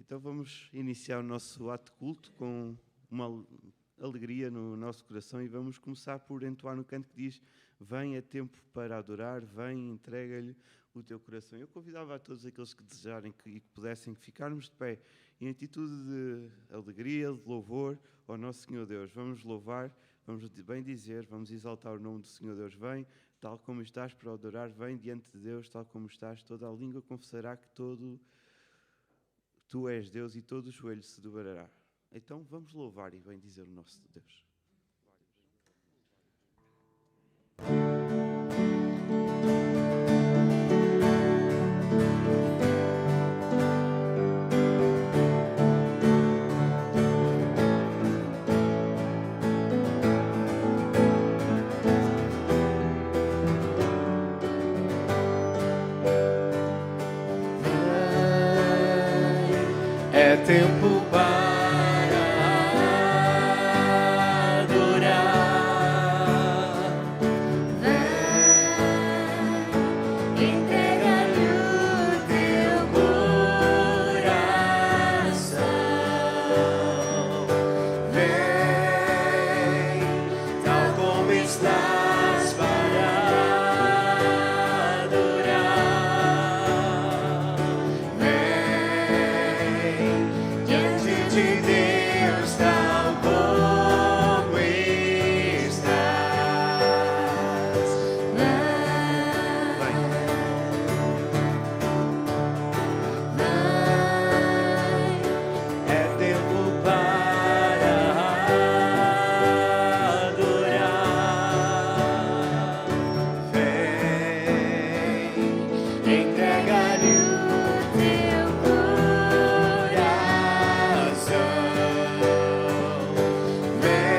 Então vamos iniciar o nosso ato de culto com uma alegria no nosso coração e vamos começar por entoar no canto que diz: vem, é tempo para adorar, vem, entrega-lhe o teu coração. Eu convidava a todos aqueles que desejarem e que pudessem ficarmos de pé em atitude de alegria, de louvor ao nosso Senhor Deus. Vamos louvar, vamos bem dizer, vamos exaltar o nome do Senhor Deus. Vem, tal como estás para adorar, vem diante de Deus, tal como estás. Toda a língua confessará que Tu és Deus e todo o joelho se dobrará. Então vamos louvar e bem dizer o nosso Deus. É tempo para adorar. Vem, entrega-lhe o teu coração. Vem, tal como estás para adorar. Diante de Deus, tal como estás. Vem, é tempo para adorar. Vem, entrega-lhe o teu coração. Vem,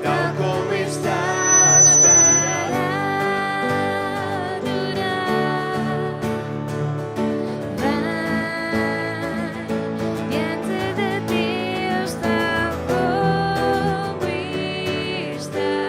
tal como estás para adorar. Diante de Deus, tal como estás.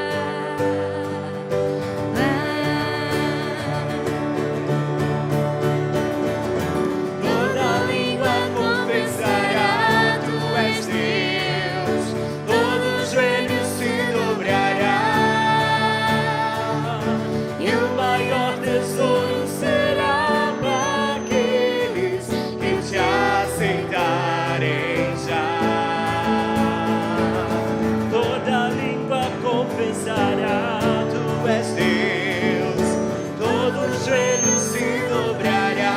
Toda língua confessará: Tu és Deus, todo joelho se dobrará, e o maior tesouro será para aqueles que te aceitarem já. Toda língua confessará: Tu és Deus, todo joelho se dobrará,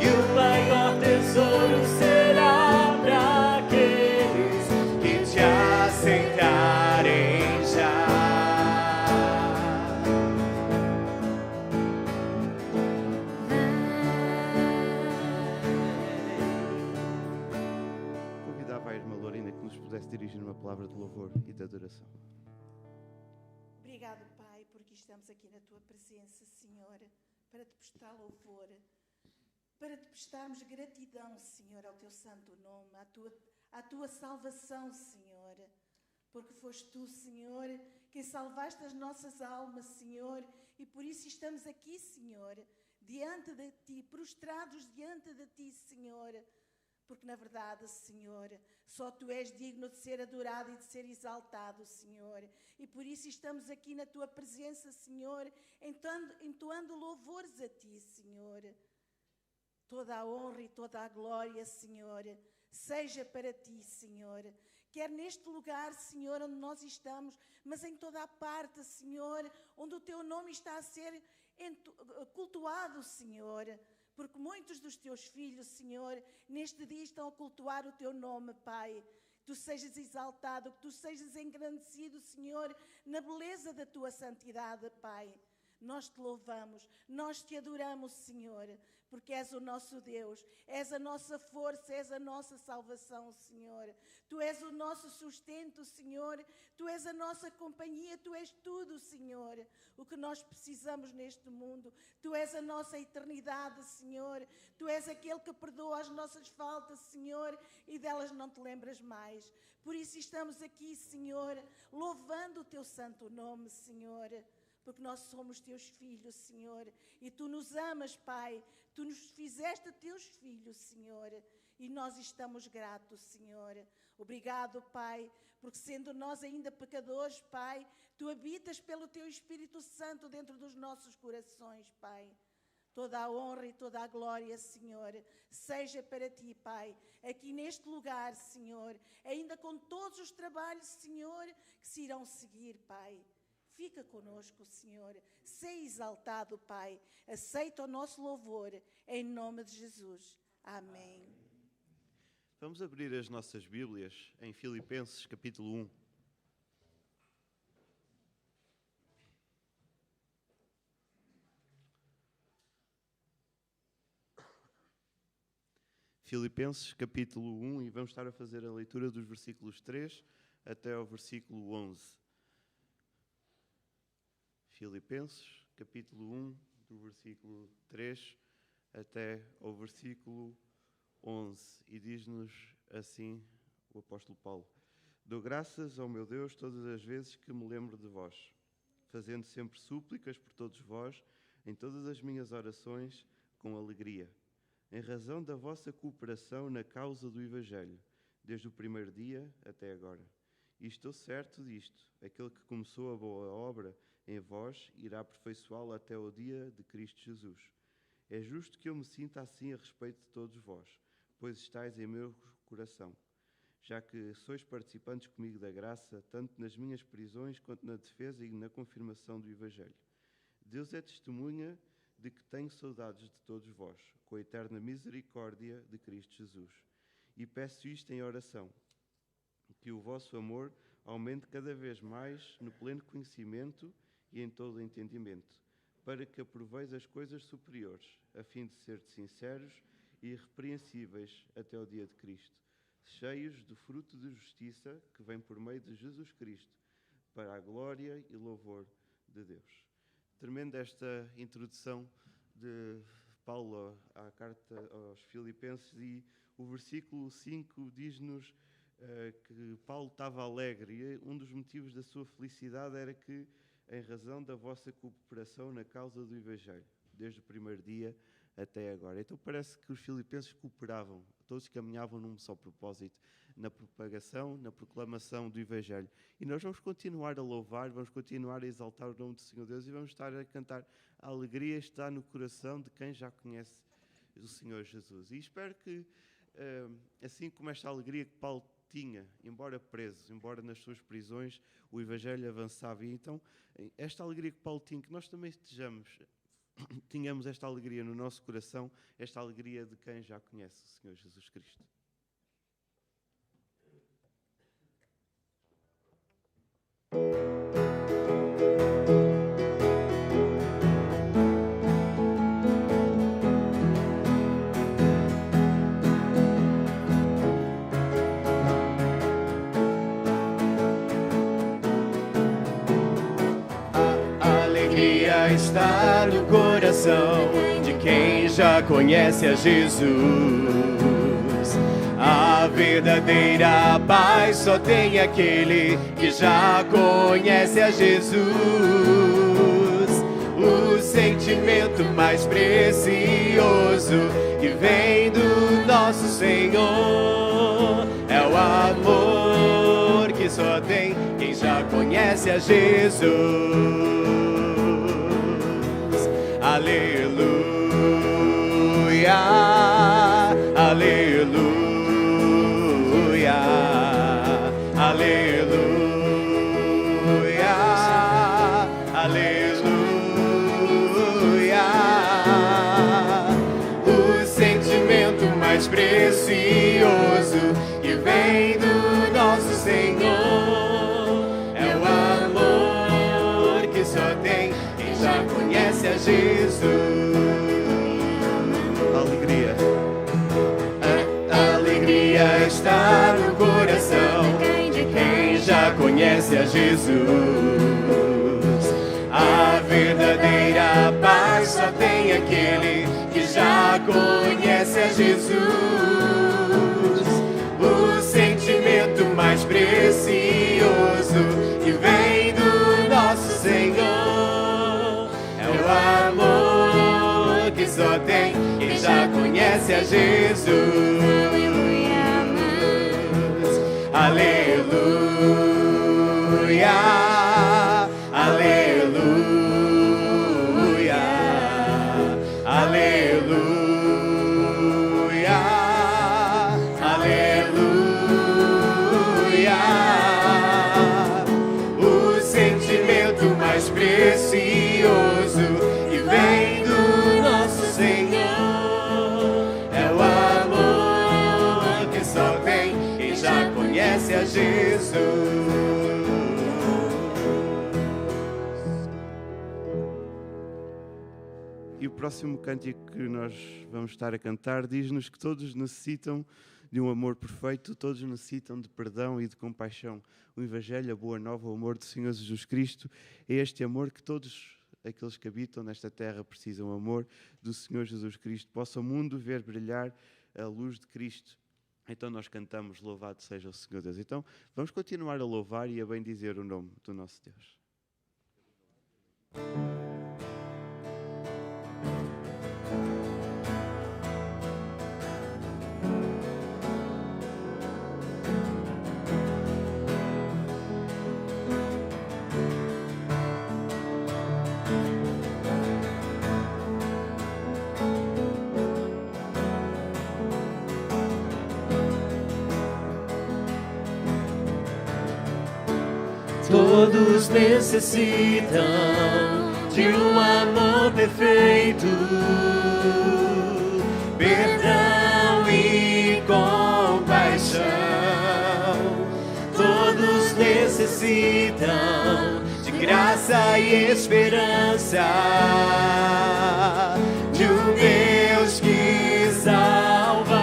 e o maior tesouro será para aqueles que te aceitarem já. Convidava a irmã Lorena que nos pudesse dirigir uma palavra de louvor e de adoração. Obrigado, Pai, porque estamos aqui na Tua presença, Senhor, para Te prestar louvor, para Te prestarmos gratidão, Senhor, ao Teu santo nome, à tua salvação, Senhor, porque foste Tu, Senhor, quem salvaste as nossas almas, Senhor, e por isso estamos aqui, Senhor, diante de Ti, prostrados diante de Ti, Senhor, porque na verdade, Senhor, só Tu és digno de ser adorado e de ser exaltado, Senhor. E por isso estamos aqui na Tua presença, Senhor, entoando louvores a Ti, Senhor. Toda a honra e toda a glória, Senhor, seja para Ti, Senhor. Quer neste lugar, Senhor, onde nós estamos, mas em toda a parte, Senhor, onde o Teu nome está a ser cultuado, Senhor. Porque muitos dos Teus filhos, Senhor, neste dia estão a cultuar o Teu nome, Pai. Tu sejas exaltado, que Tu sejas engrandecido, Senhor, na beleza da Tua santidade, Pai. Nós Te louvamos, nós Te adoramos, Senhor, porque És o nosso Deus, És a nossa força, És a nossa salvação, Senhor. Tu és o nosso sustento, Senhor, Tu és a nossa companhia, Tu és tudo, Senhor, o que nós precisamos neste mundo. Tu és a nossa eternidade, Senhor, Tu és aquele que perdoa as nossas faltas, Senhor, e delas não Te lembras mais. Por isso estamos aqui, Senhor, louvando o Teu santo nome, Senhor, porque nós somos teus filhos, Senhor, e tu nos amas, Pai, tu nos fizeste teus filhos, Senhor, e nós estamos gratos, Senhor. Obrigado, Pai, porque sendo nós ainda pecadores, Pai, tu habitas pelo teu Espírito Santo dentro dos nossos corações, Pai. Toda a honra e toda a glória, Senhor, seja para ti, Pai, aqui neste lugar, Senhor, ainda com todos os trabalhos, Senhor, que se irão seguir, Pai. Fica conosco, Senhor, seja exaltado, Pai, aceita o nosso louvor, em nome de Jesus. Amém. Vamos abrir as nossas Bíblias em Filipenses, capítulo 1. Filipenses, capítulo 1, e vamos estar a fazer a leitura dos versículos 3 até ao versículo 11. Filipenses, capítulo 1, do versículo 3 até ao versículo 11. E diz-nos assim o apóstolo Paulo: Dou graças ao meu Deus todas as vezes que me lembro de vós, fazendo sempre súplicas por todos vós, em todas as minhas orações, com alegria, em razão da vossa cooperação na causa do Evangelho, desde o primeiro dia até agora. E estou certo disto: aquele que começou a boa obra em vós irá aperfeiçoá-la até o dia de Cristo Jesus. É justo que eu me sinta assim a respeito de todos vós, pois estáis em meu coração, já que sois participantes comigo da graça, tanto nas minhas prisões quanto na defesa e na confirmação do Evangelho. Deus é testemunha de que tenho saudades de todos vós, com a eterna misericórdia de Cristo Jesus. E peço isto em oração, que o vosso amor aumente cada vez mais no pleno conhecimento e em todo o entendimento, para que aproveis as coisas superiores, a fim de ser sinceros e irrepreensíveis até o dia de Cristo, cheios do fruto de justiça que vem por meio de Jesus Cristo, para a glória e louvor de Deus. Tremenda esta introdução de Paulo à carta aos Filipenses, e o versículo 5 diz-nos que Paulo estava alegre, e um dos motivos da sua felicidade era que, em razão da vossa cooperação na causa do Evangelho, desde o primeiro dia até agora. Então parece que os filipenses cooperavam, todos caminhavam num só propósito, na propagação, na proclamação do Evangelho. E nós vamos continuar a louvar, vamos continuar a exaltar o nome do Senhor Deus, e vamos estar a cantar: a alegria está no coração de quem já conhece o Senhor Jesus. E espero que, assim como esta alegria que Paulo tinha, embora preso, embora nas suas prisões, o Evangelho avançava. E então, esta alegria que Paulo tinha, que nós também tenhamos esta alegria no nosso coração, esta alegria de quem já conhece o Senhor Jesus Cristo. A alegria está no coração de quem já conhece a Jesus. A verdadeira paz só tem aquele que já conhece a Jesus. O sentimento mais precioso que vem do nosso Senhor é o amor que só tem quem já conhece a Jesus. Aleluia, aleluia. Aleluia, aleluia. O sentimento mais precioso que vem do nosso Senhor é o amor que só tem quem já conhece a Jesus. Alegria. A alegria está no coração de quem já conhece a Jesus. A verdadeira paz só tem aquele que já conhece a Jesus. O sentimento mais precioso que vem do nosso Senhor só tem quem já conhece a Jesus. Aleluia, aleluia, aleluia, aleluia. O sentimento mais precioso que vem do nosso Senhor é o amor que só tem quem já conhece a Jesus. E o próximo cântico que nós vamos estar a cantar diz-nos que todos necessitam de um amor perfeito, todos necessitam de perdão e de compaixão. O Evangelho, a boa nova, o amor do Senhor Jesus Cristo, é este amor que todos aqueles que habitam nesta terra precisam, o amor do Senhor Jesus Cristo. Possa o mundo ver brilhar a luz de Cristo. Então nós cantamos, louvado seja o Senhor Deus. Então vamos continuar a louvar e a bendizer o nome do nosso Deus. Todos necessitam de um amor perfeito, perdão e compaixão. Todos necessitam de graça e esperança, de um Deus que salva.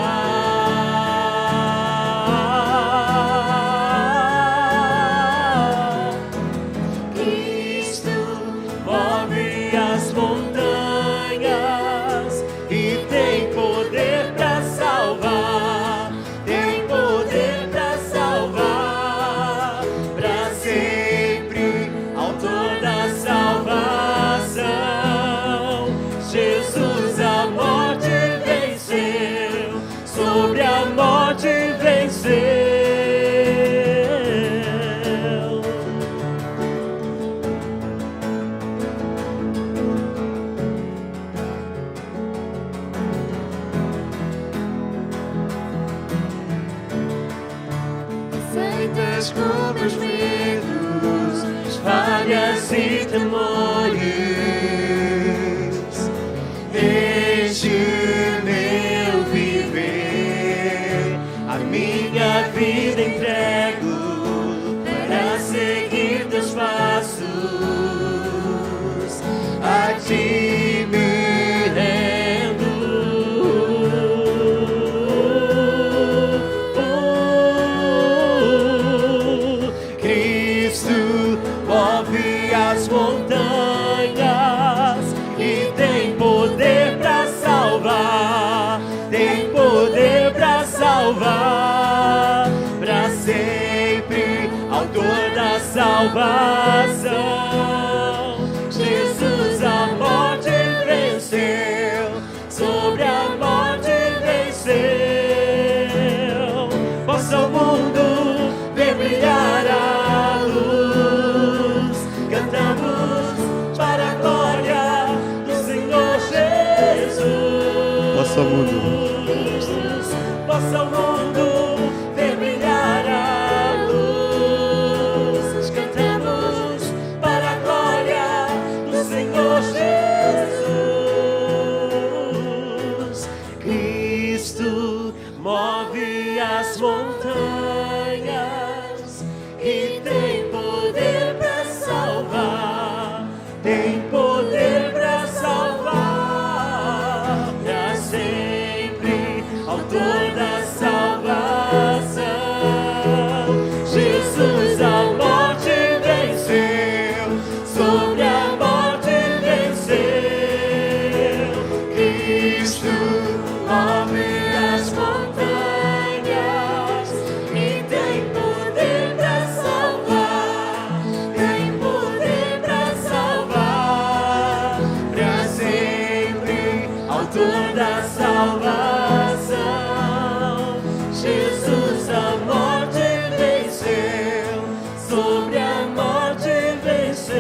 Com meus medos, falhas e temores, deixe meu viver, a minha vida entrego para seguir teus passos, a ti me rendo. As montanhas e tem poder para salvar, tem poder para salvar, para sempre, autor da salvação. Jesus a morte venceu, sobre a morte venceu. Possa o mundo ver brilhar a luz, cantamos para a glória do Senhor Jesus. Possa o mundo, possa o mundo ver brilhar a luz, cantamos para a glória do Senhor Jesus. Cristo move as montanhas e tem poder para salvar, tem poder para salvar, para sempre, autor da salvação. Jesus a morte venceu, sobre a morte venceu. Cristo move as montanhas e tem poder para salvar, tem poder para salvar, salvação. Jesus a morte venceu, sobre a morte venceu.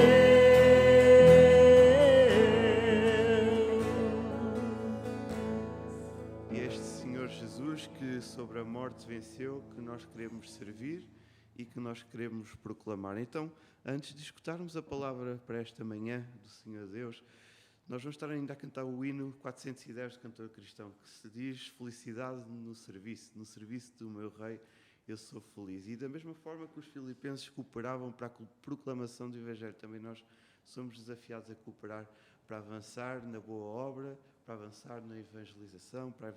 E este Senhor Jesus que sobre a morte venceu, que nós queremos servir e que nós queremos proclamar. Então, antes de escutarmos a palavra para esta manhã do Senhor Deus, nós vamos estar ainda a cantar o hino 410 do cantor cristão, que se diz felicidade no serviço do meu Rei, eu sou feliz. E da mesma forma que os filipenses cooperavam para a proclamação do Evangelho, também nós somos desafiados a cooperar para avançar na boa obra, para avançar na evangelização, para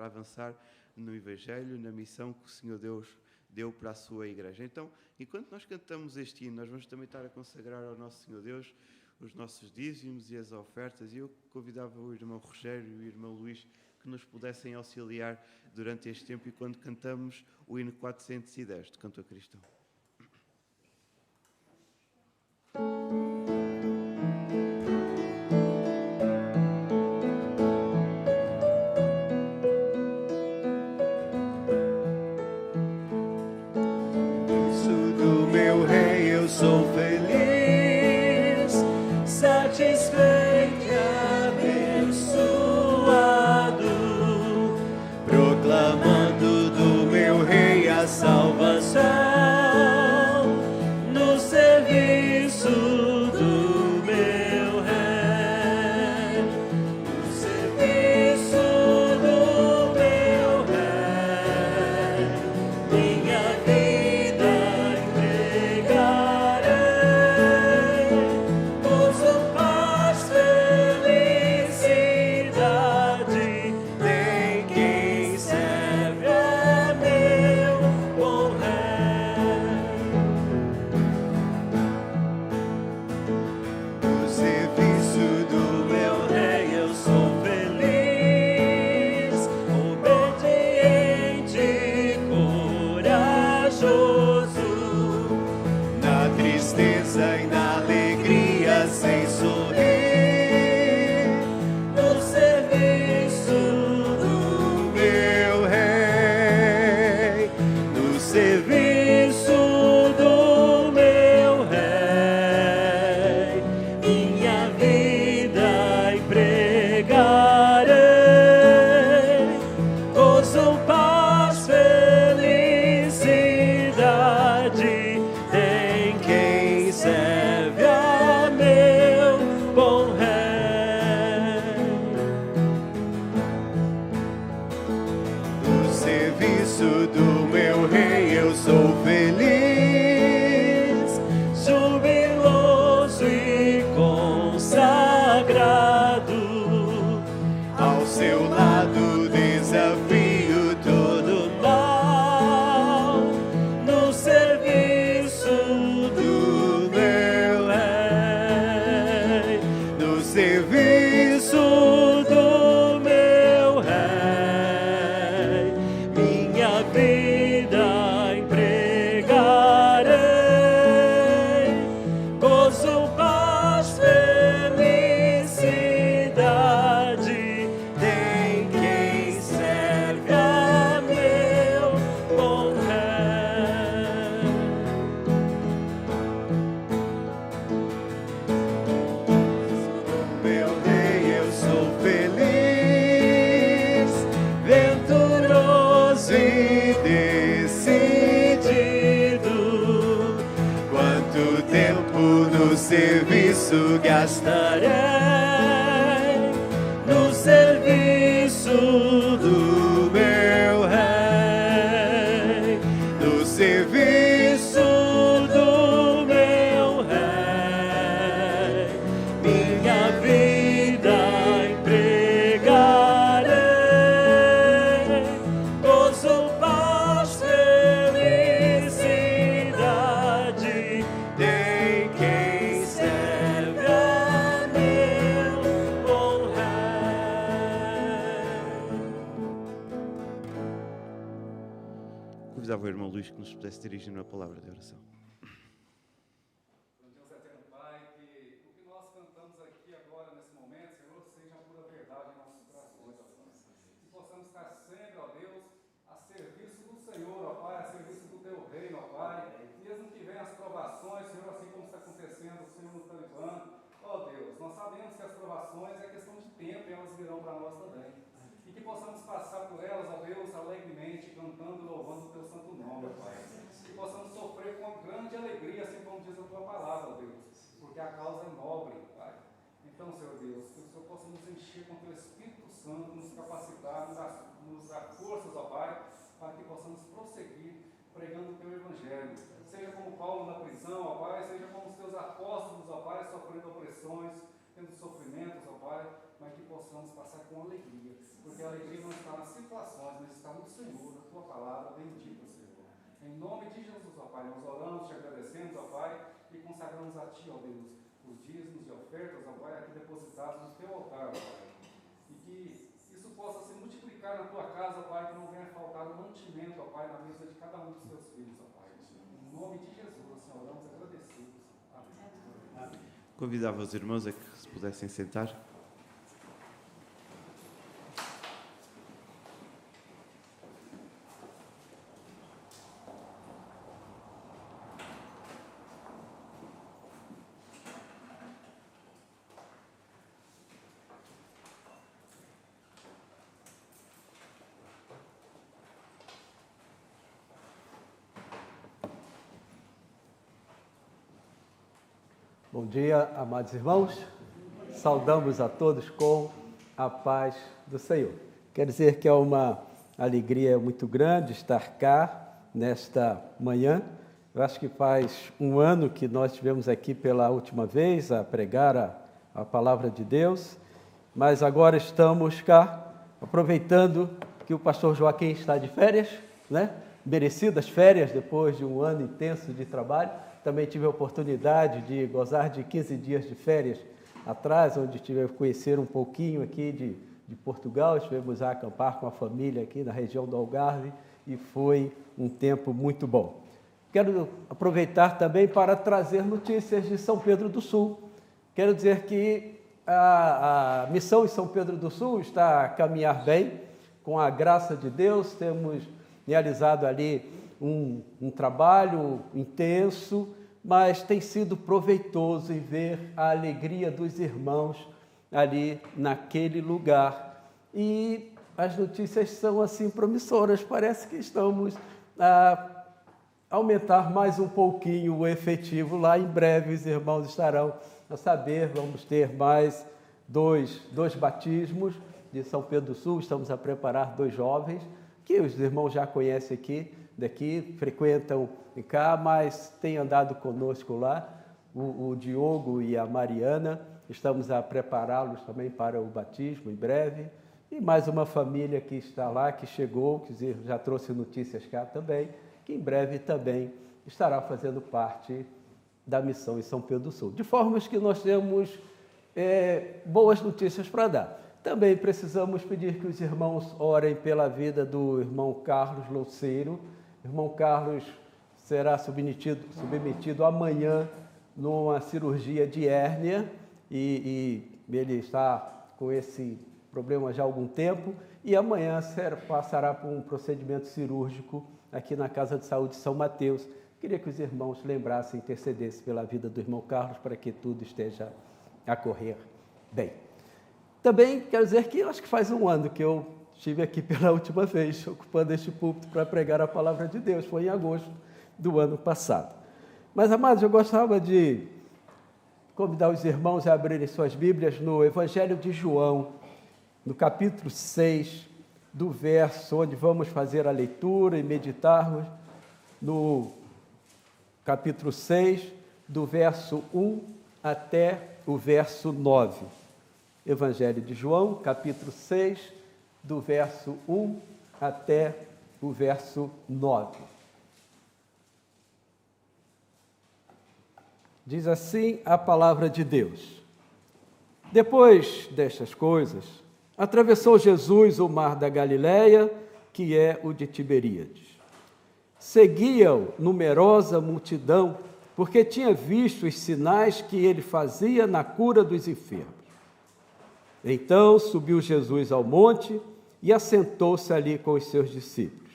avançar no Evangelho, na missão que o Senhor Deus deu para a sua igreja. Então, enquanto nós cantamos este hino, nós vamos também estar a consagrar ao nosso Senhor Deus os nossos dízimos e as ofertas, e eu convidava o irmão Rogério e o irmão Luís que nos pudessem auxiliar durante este tempo e quando cantamos o hino 410 do cantor cristão. Do meu Rei eu sou feliz, satisfeito e abençoado, proclamando do meu Rei a salvação, no serviço do meu Rei, no serviço do meu Rei, minha vida entregarei, gozo, paz, felicidade, nem quem serve a meu bom Rei. No serviço do meu Rei eu sou feliz, obediente, corajoso, na tristeza e na alegria sem sorrir, no serviço do meu Rei, no serviço do meu Rei, minha vida empregarei, gozo, paz, felicidade, tem quem serve a meu bom Rei. No serviço do meu Rei eu sou feliz, jubiloso e consagrado, ao seu lado desafio todo mal, no serviço do meu Rei, no serviço do meu Rei, minha vida empregarei, gozo, paz, felicidade, tem quem serve a meu bom Rei. Meu Rei eu sou feliz, venturoso e decidido, quanto tempo no serviço gastarei, no serviço do meu Rei, no serviço do meu Rei, minha vida empregarei, gozo, paz, felicidade, tem quem serve a meu bom Rei. Convidava o irmão Luís que nos pudesse dirigir uma palavra de oração. Deus eterno Pai, que o que nós cantamos aqui agora, nesse momento, Senhor, seja a pura verdade em nossos corações, ó Pai. sabemos que as provações é questão de tempo e elas virão para nós também. E que possamos passar por elas, ó Deus, alegremente, cantando e louvando o Teu santo nome, ó Pai. Que possamos sofrer com grande alegria, assim como diz a Tua palavra, ó Deus, porque a causa é nobre, Pai. Então, Senhor Deus, que o Senhor possa nos encher com o Teu Espírito Santo, nos capacitar, nos dar forças, ó Pai, para que possamos prosseguir pregando o Teu Evangelho. Seja como Paulo na prisão, ó Pai, seja como os Teus apóstolos, ó Pai, sofrendo opressões, tendo sofrimentos, ó Pai, mas que possamos passar com alegria, porque a alegria não está nas situações, mas está no Senhor, na Tua palavra, bendita, Senhor. Em nome de Jesus, ó Pai, nós oramos, te agradecemos, ó Pai, e consagramos a Ti, ó Deus, os dízimos e ofertas, ó Pai, aqui depositados no Teu altar, ó Pai. E que isso possa se multiplicar na Tua casa, ó Pai, que não venha faltar o mantimento, ó Pai, na mesa de cada um dos Teus filhos, ó Pai. Em nome de Jesus, Senhor, oramos agradecidos. Amém. Convidava os irmãos a que se pudessem sentar. Bom dia, amados irmãos. Saudamos a todos com a paz do Senhor. Quero dizer que é uma alegria muito grande estar cá nesta manhã. Eu acho que faz um ano que nós estivemos aqui pela última vez a pregar a palavra de Deus, mas agora estamos cá aproveitando que o pastor Joaquim está de férias, né? Merecidas férias depois de um ano intenso de trabalho. Também tive a oportunidade de gozar de 15 dias de férias atrás, onde tive a conhecer um pouquinho aqui de Portugal. Estivemos a acampar com a família aqui na região do Algarve e foi um tempo muito bom. Quero aproveitar também para trazer notícias de São Pedro do Sul. Quero dizer que a missão em São Pedro do Sul está a caminhar bem, com a graça de Deus. Temos realizado ali um trabalho intenso, mas tem sido proveitoso em ver a alegria dos irmãos ali naquele lugar. E as notícias são assim promissoras, parece que estamos a aumentar mais um pouquinho o efetivo lá. Em breve os irmãos estarão a saber, vamos ter mais dois batismos de São Pedro do Sul. Estamos a preparar 2 jovens, que os irmãos já conhecem daqui, frequentam cá, mas têm andado conosco lá, o Diogo e a Mariana. Estamos a prepará-los também para o batismo em breve. E mais uma família que está lá, que chegou, quer dizer, já trouxe notícias cá também, que em breve também estará fazendo parte da missão em São Pedro do Sul. De formas que nós temos boas notícias para dar. Também precisamos pedir que os irmãos orem pela vida do irmão Carlos Louceiro. O irmão Carlos será submetido amanhã numa cirurgia de hérnia e ele está com esse problema já há algum tempo e amanhã passará por um procedimento cirúrgico aqui na Casa de Saúde São Mateus. Queria que os irmãos lembrassem e intercedessem pela vida do irmão Carlos para que tudo esteja a correr bem. Também quero dizer que acho que faz um ano que eu estive aqui pela última vez, ocupando este púlpito para pregar a palavra de Deus. Foi em agosto do ano passado. Mas, amados, eu gostava de convidar os irmãos a abrirem suas Bíblias no Evangelho de João, no capítulo 6, do verso onde vamos fazer a leitura e meditarmos, no capítulo 6, do verso 1 até o verso 9. Evangelho de João, capítulo 6, do verso 1 até o verso 9. Diz assim a palavra de Deus. Depois destas coisas, atravessou Jesus o mar da Galileia, que é o de Tiberíades. Seguia-o numerosa multidão, porque tinha visto os sinais que ele fazia na cura dos enfermos. Então subiu Jesus ao monte e assentou-se ali com os seus discípulos.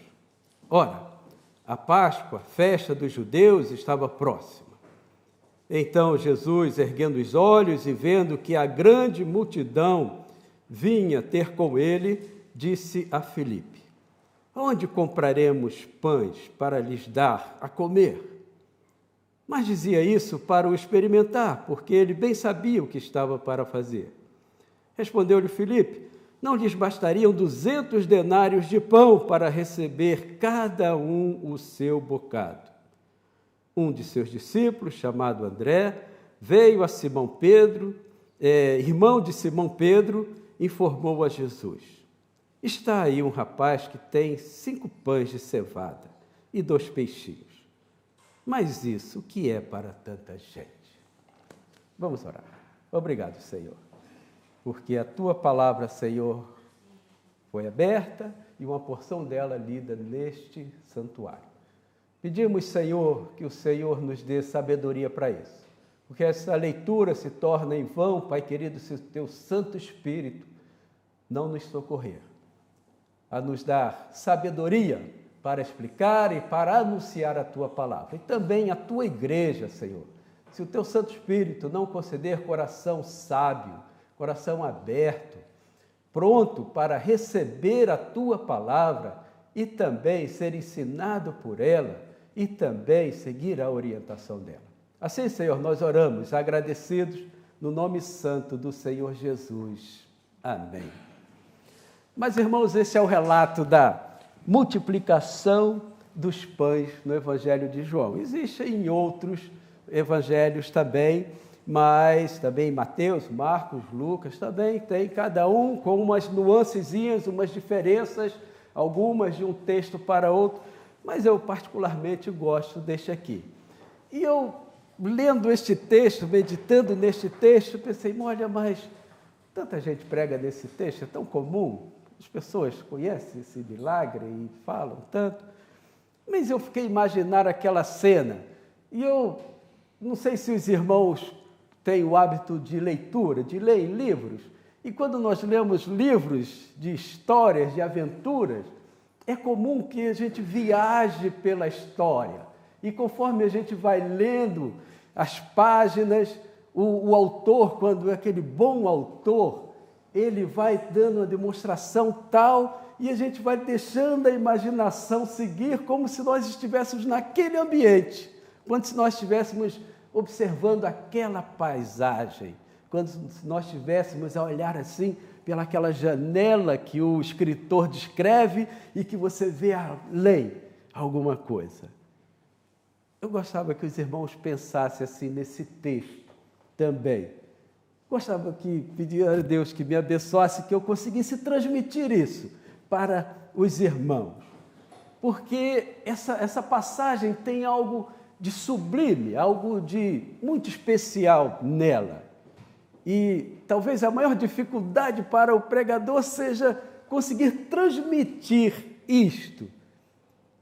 Ora, a Páscoa, festa dos judeus, estava próxima. Então Jesus, erguendo os olhos e vendo que a grande multidão vinha ter com ele, disse a Filipe: onde compraremos pães para lhes dar a comer? Mas dizia isso para o experimentar, porque ele bem sabia o que estava para fazer. Respondeu-lhe Filipe: não lhes bastariam 200 denários de pão para receber cada um o seu bocado. Um de seus discípulos, chamado André, veio a Simão Pedro, irmão de Simão Pedro, informou a Jesus: está aí um rapaz que tem 5 pães de cevada e 2 peixinhos. Mas isso, o que é para tanta gente? Vamos orar. Obrigado, Senhor, porque a Tua palavra, Senhor, foi aberta e uma porção dela lida neste santuário. Pedimos, Senhor, que o Senhor nos dê sabedoria para isso, porque essa leitura se torna em vão, Pai querido, se o Teu Santo Espírito não nos socorrer, a nos dar sabedoria para explicar e para anunciar a Tua palavra. E também a Tua igreja, Senhor, se o Teu Santo Espírito não conceder coração sábio, coração aberto, pronto para receber a Tua palavra e também ser ensinado por ela e também seguir a orientação dela. Assim, Senhor, nós oramos agradecidos no nome santo do Senhor Jesus. Amém. Mas, irmãos, esse é o relato da multiplicação dos pães no Evangelho de João. Existe em outros evangelhos também, mas também Mateus, Marcos, Lucas, também tem cada um com umas nuancezinhas, umas diferenças, algumas de um texto para outro, mas eu particularmente gosto deste aqui. E eu, lendo este texto, meditando neste texto, pensei, olha, mas tanta gente prega nesse texto, é tão comum, as pessoas conhecem esse milagre e falam tanto, mas eu fiquei a imaginar aquela cena, e eu não sei se os irmãos têm o hábito de leitura, de ler livros, e quando nós lemos livros de histórias, de aventuras, é comum que a gente viaje pela história, e conforme a gente vai lendo as páginas, o autor, quando é aquele bom autor, ele vai dando uma demonstração tal, e a gente vai deixando a imaginação seguir como se nós estivéssemos naquele ambiente, quando se nós estivéssemos observando aquela paisagem, quando nós estivéssemos a olhar assim pelaquela janela que o escritor descreve e que você vê além alguma coisa. Eu gostava que os irmãos pensassem assim nesse texto também. Gostava que, pedia a Deus que me abençoasse, que eu conseguisse transmitir isso para os irmãos. Porque essa passagem tem algo de sublime, algo de muito especial nela. E talvez a maior dificuldade para o pregador seja conseguir transmitir isto,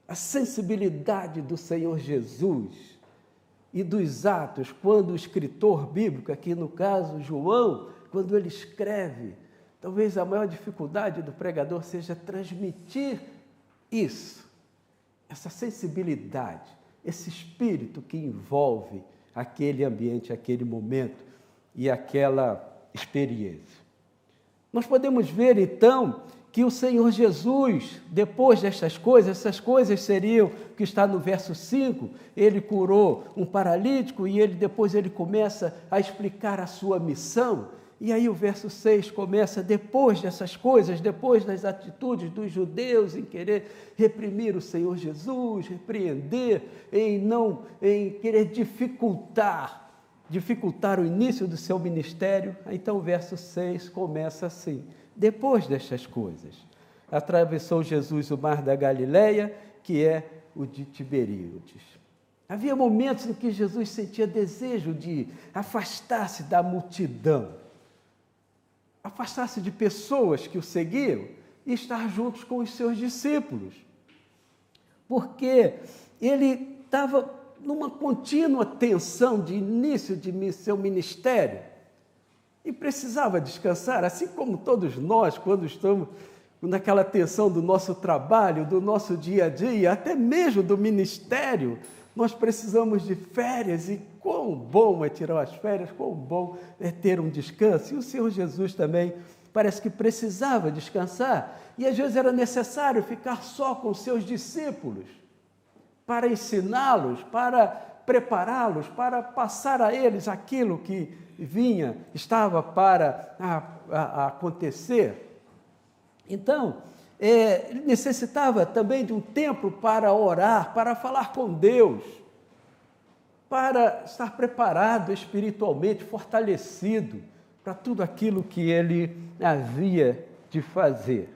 a sensibilidade do Senhor Jesus e dos atos, quando o escritor bíblico, aqui no caso João, quando ele escreve, talvez a maior dificuldade do pregador seja transmitir isso, essa sensibilidade, esse espírito que envolve aquele ambiente, aquele momento e aquela experiência. Nós podemos ver, então, que o Senhor Jesus, depois destas coisas, essas coisas seriam, que está no verso 5, ele curou um paralítico e depois ele começa a explicar a sua missão. E aí o verso 6 começa, depois dessas coisas, depois das atitudes dos judeus em querer reprimir o Senhor Jesus, repreender, em querer dificultar o início do seu ministério. Então o verso 6 começa assim: depois destas coisas, atravessou Jesus o mar da Galileia, que é o de Tiberíades. Havia momentos em que Jesus sentia desejo de afastar-se da multidão, afastar-se de pessoas que o seguiam e estar juntos com os seus discípulos, porque ele estava numa contínua tensão de início de seu ministério e precisava descansar, assim como todos nós, quando estamos naquela tensão do nosso trabalho, do nosso dia a dia, até mesmo do ministério, nós precisamos de férias, e quão bom é tirar as férias, quão bom é ter um descanso. E o Senhor Jesus também parece que precisava descansar, e às vezes era necessário ficar só com os seus discípulos, para ensiná-los, para prepará-los, para passar a eles aquilo que estava para acontecer. Então, ele necessitava também de um tempo para orar, para falar com Deus, para estar preparado espiritualmente, fortalecido para tudo aquilo que ele havia de fazer.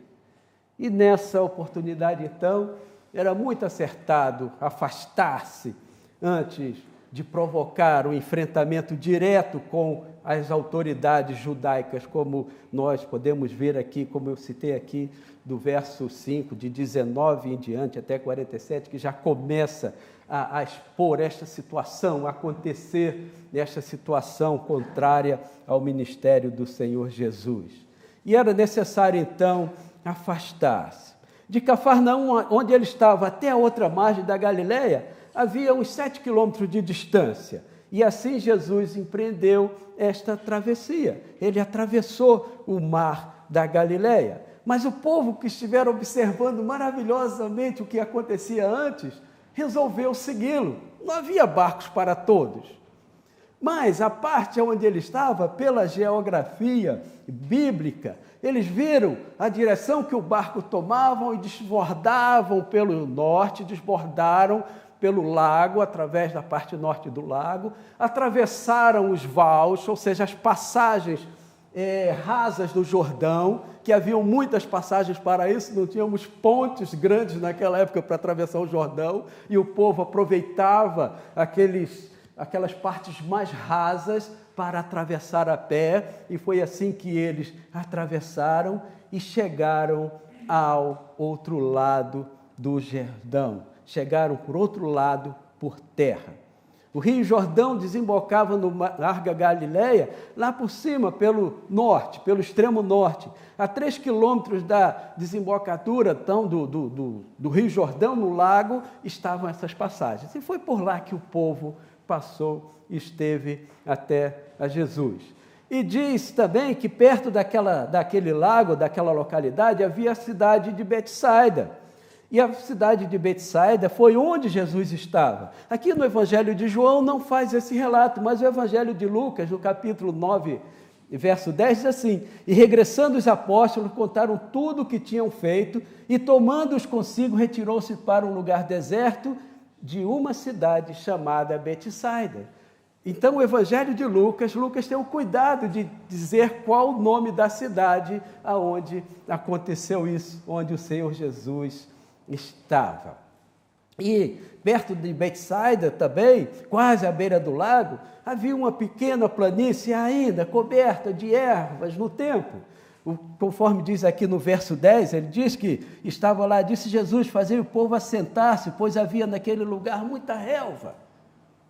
E nessa oportunidade, então, era muito acertado afastar-se antes de provocar um enfrentamento direto com as autoridades judaicas, como nós podemos ver aqui, como eu citei aqui, do verso 5, de 19 em diante até 47, que já começa a expor esta situação, a acontecer esta situação contrária ao ministério do Senhor Jesus. E era necessário, então, afastar-se. De Cafarnaum, onde ele estava, até a outra margem da Galileia, havia uns 7 quilômetros de distância. E assim Jesus empreendeu esta travessia. Ele atravessou o mar da Galileia. Mas o povo que estiveram observando maravilhosamente o que acontecia antes, resolveu segui-lo. Não havia barcos para todos. Mas a parte onde ele estava, pela geografia bíblica, eles viram a direção que o barco tomava e desbordavam pelo norte, desbordaram pelo lago, através da parte norte do lago, atravessaram os vales, ou seja, as passagens rasas do Jordão, que haviam muitas passagens para isso, não tínhamos pontes grandes naquela época para atravessar o Jordão, e o povo aproveitava aquelas partes mais rasas para atravessar a pé, e foi assim que eles atravessaram e chegaram ao outro lado do Jordão. Chegaram por outro lado, por terra. O Rio Jordão desembocava no Mar da Galileia, lá por cima, pelo norte, pelo extremo norte. A 3 quilômetros da desembocadura então, do Rio Jordão, no lago, estavam essas passagens. E foi por lá que o povo passou e esteve até a Jesus. E diz também que perto daquele lago, daquela localidade, havia a cidade de Betsaida. E a cidade de Betsaida foi onde Jesus estava. Aqui no Evangelho de João não faz esse relato, mas o Evangelho de Lucas, no capítulo 9, verso 10, diz assim: e regressando os apóstolos, contaram tudo o que tinham feito, e tomando-os consigo, retirou-se para um lugar deserto de uma cidade chamada Betsaida. Então, o Evangelho de Lucas tem o cuidado de dizer qual o nome da cidade aonde aconteceu isso, onde o Senhor Jesus estava. E perto de Betsaida também, quase à beira do lago, havia uma pequena planície ainda coberta de ervas no tempo. Conforme diz aqui no verso 10, ele diz que estava lá, disse Jesus, fazei o povo assentar-se, pois havia naquele lugar muita relva.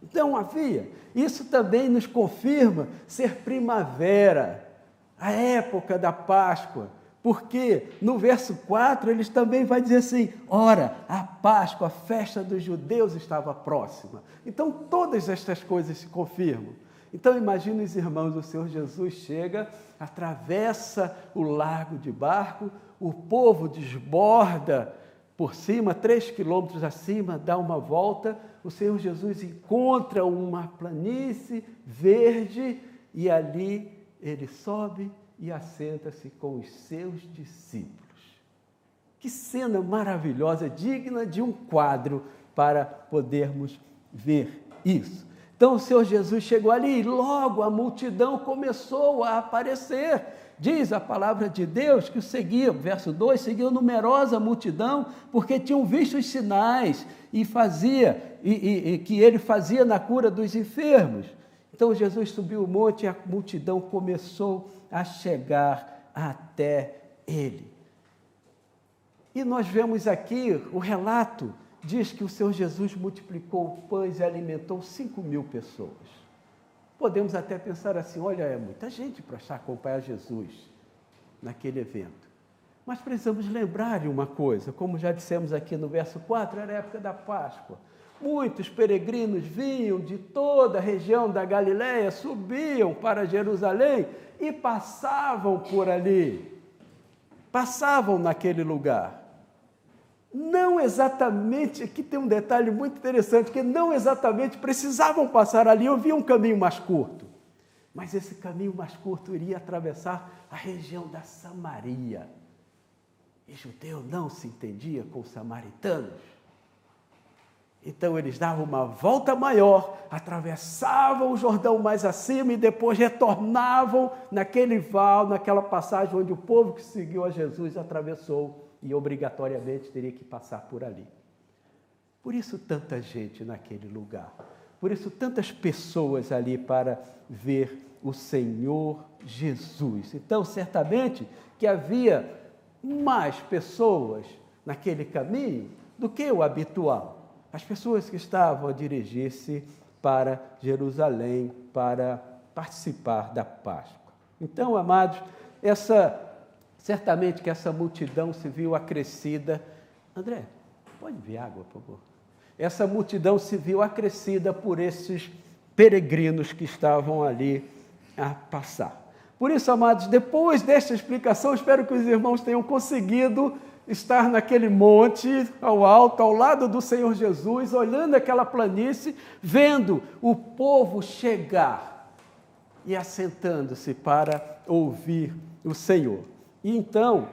Então havia. Isso também nos confirma ser primavera, a época da Páscoa, porque no verso 4 eles também vai dizer assim, ora, a Páscoa, a festa dos judeus estava próxima. Então todas estas coisas se confirmam. Então imagine os irmãos, o Senhor Jesus chega, atravessa o lago de barco, o povo desborda por cima, 3 quilômetros acima, dá uma volta, o Senhor Jesus encontra uma planície verde e ali ele sobe e assenta-se com os seus discípulos. Que cena maravilhosa, digna de um quadro para podermos ver isso. Então o Senhor Jesus chegou ali e logo a multidão começou a aparecer. Diz a palavra de Deus que o seguia, verso 2, seguiu numerosa multidão, porque tinham visto os sinais e que ele fazia na cura dos enfermos. Então Jesus subiu o monte e a multidão começou a chegar até ele. E nós vemos aqui o relato, diz que o Senhor Jesus multiplicou pães e alimentou 5.000 pessoas. Podemos até pensar assim, olha, é muita gente para acompanhar Jesus naquele evento. Mas precisamos lembrar de uma coisa, como já dissemos aqui no verso 4, era a época da Páscoa. muitos peregrinos vinham de toda a região da Galileia, subiam para Jerusalém e passavam por ali, passavam naquele lugar. Não exatamente, aqui tem um detalhe muito interessante, que não exatamente precisavam passar ali, havia um caminho mais curto. Mas esse caminho mais curto iria atravessar a região da Samaria. E judeu não se entendia com os samaritanos. Então eles davam uma volta maior, atravessavam o Jordão mais acima e depois retornavam naquele vale, naquela passagem onde o povo que seguiu a Jesus atravessou e obrigatoriamente teria que passar por ali. Por isso tanta gente naquele lugar, por isso tantas pessoas ali para ver o Senhor Jesus. Então, certamente que havia mais pessoas naquele caminho do que o habitual. As pessoas que estavam a dirigir-se para Jerusalém para participar da Páscoa. Então, amados, certamente que essa multidão se viu acrescida. André, pode vir água, por favor? Essa multidão se viu acrescida por esses peregrinos que estavam ali a passar. Por isso, amados, depois desta explicação, espero que os irmãos tenham conseguido estar naquele monte, ao alto, ao lado do Senhor Jesus, olhando aquela planície, vendo o povo chegar e assentando-se para ouvir o Senhor. E então,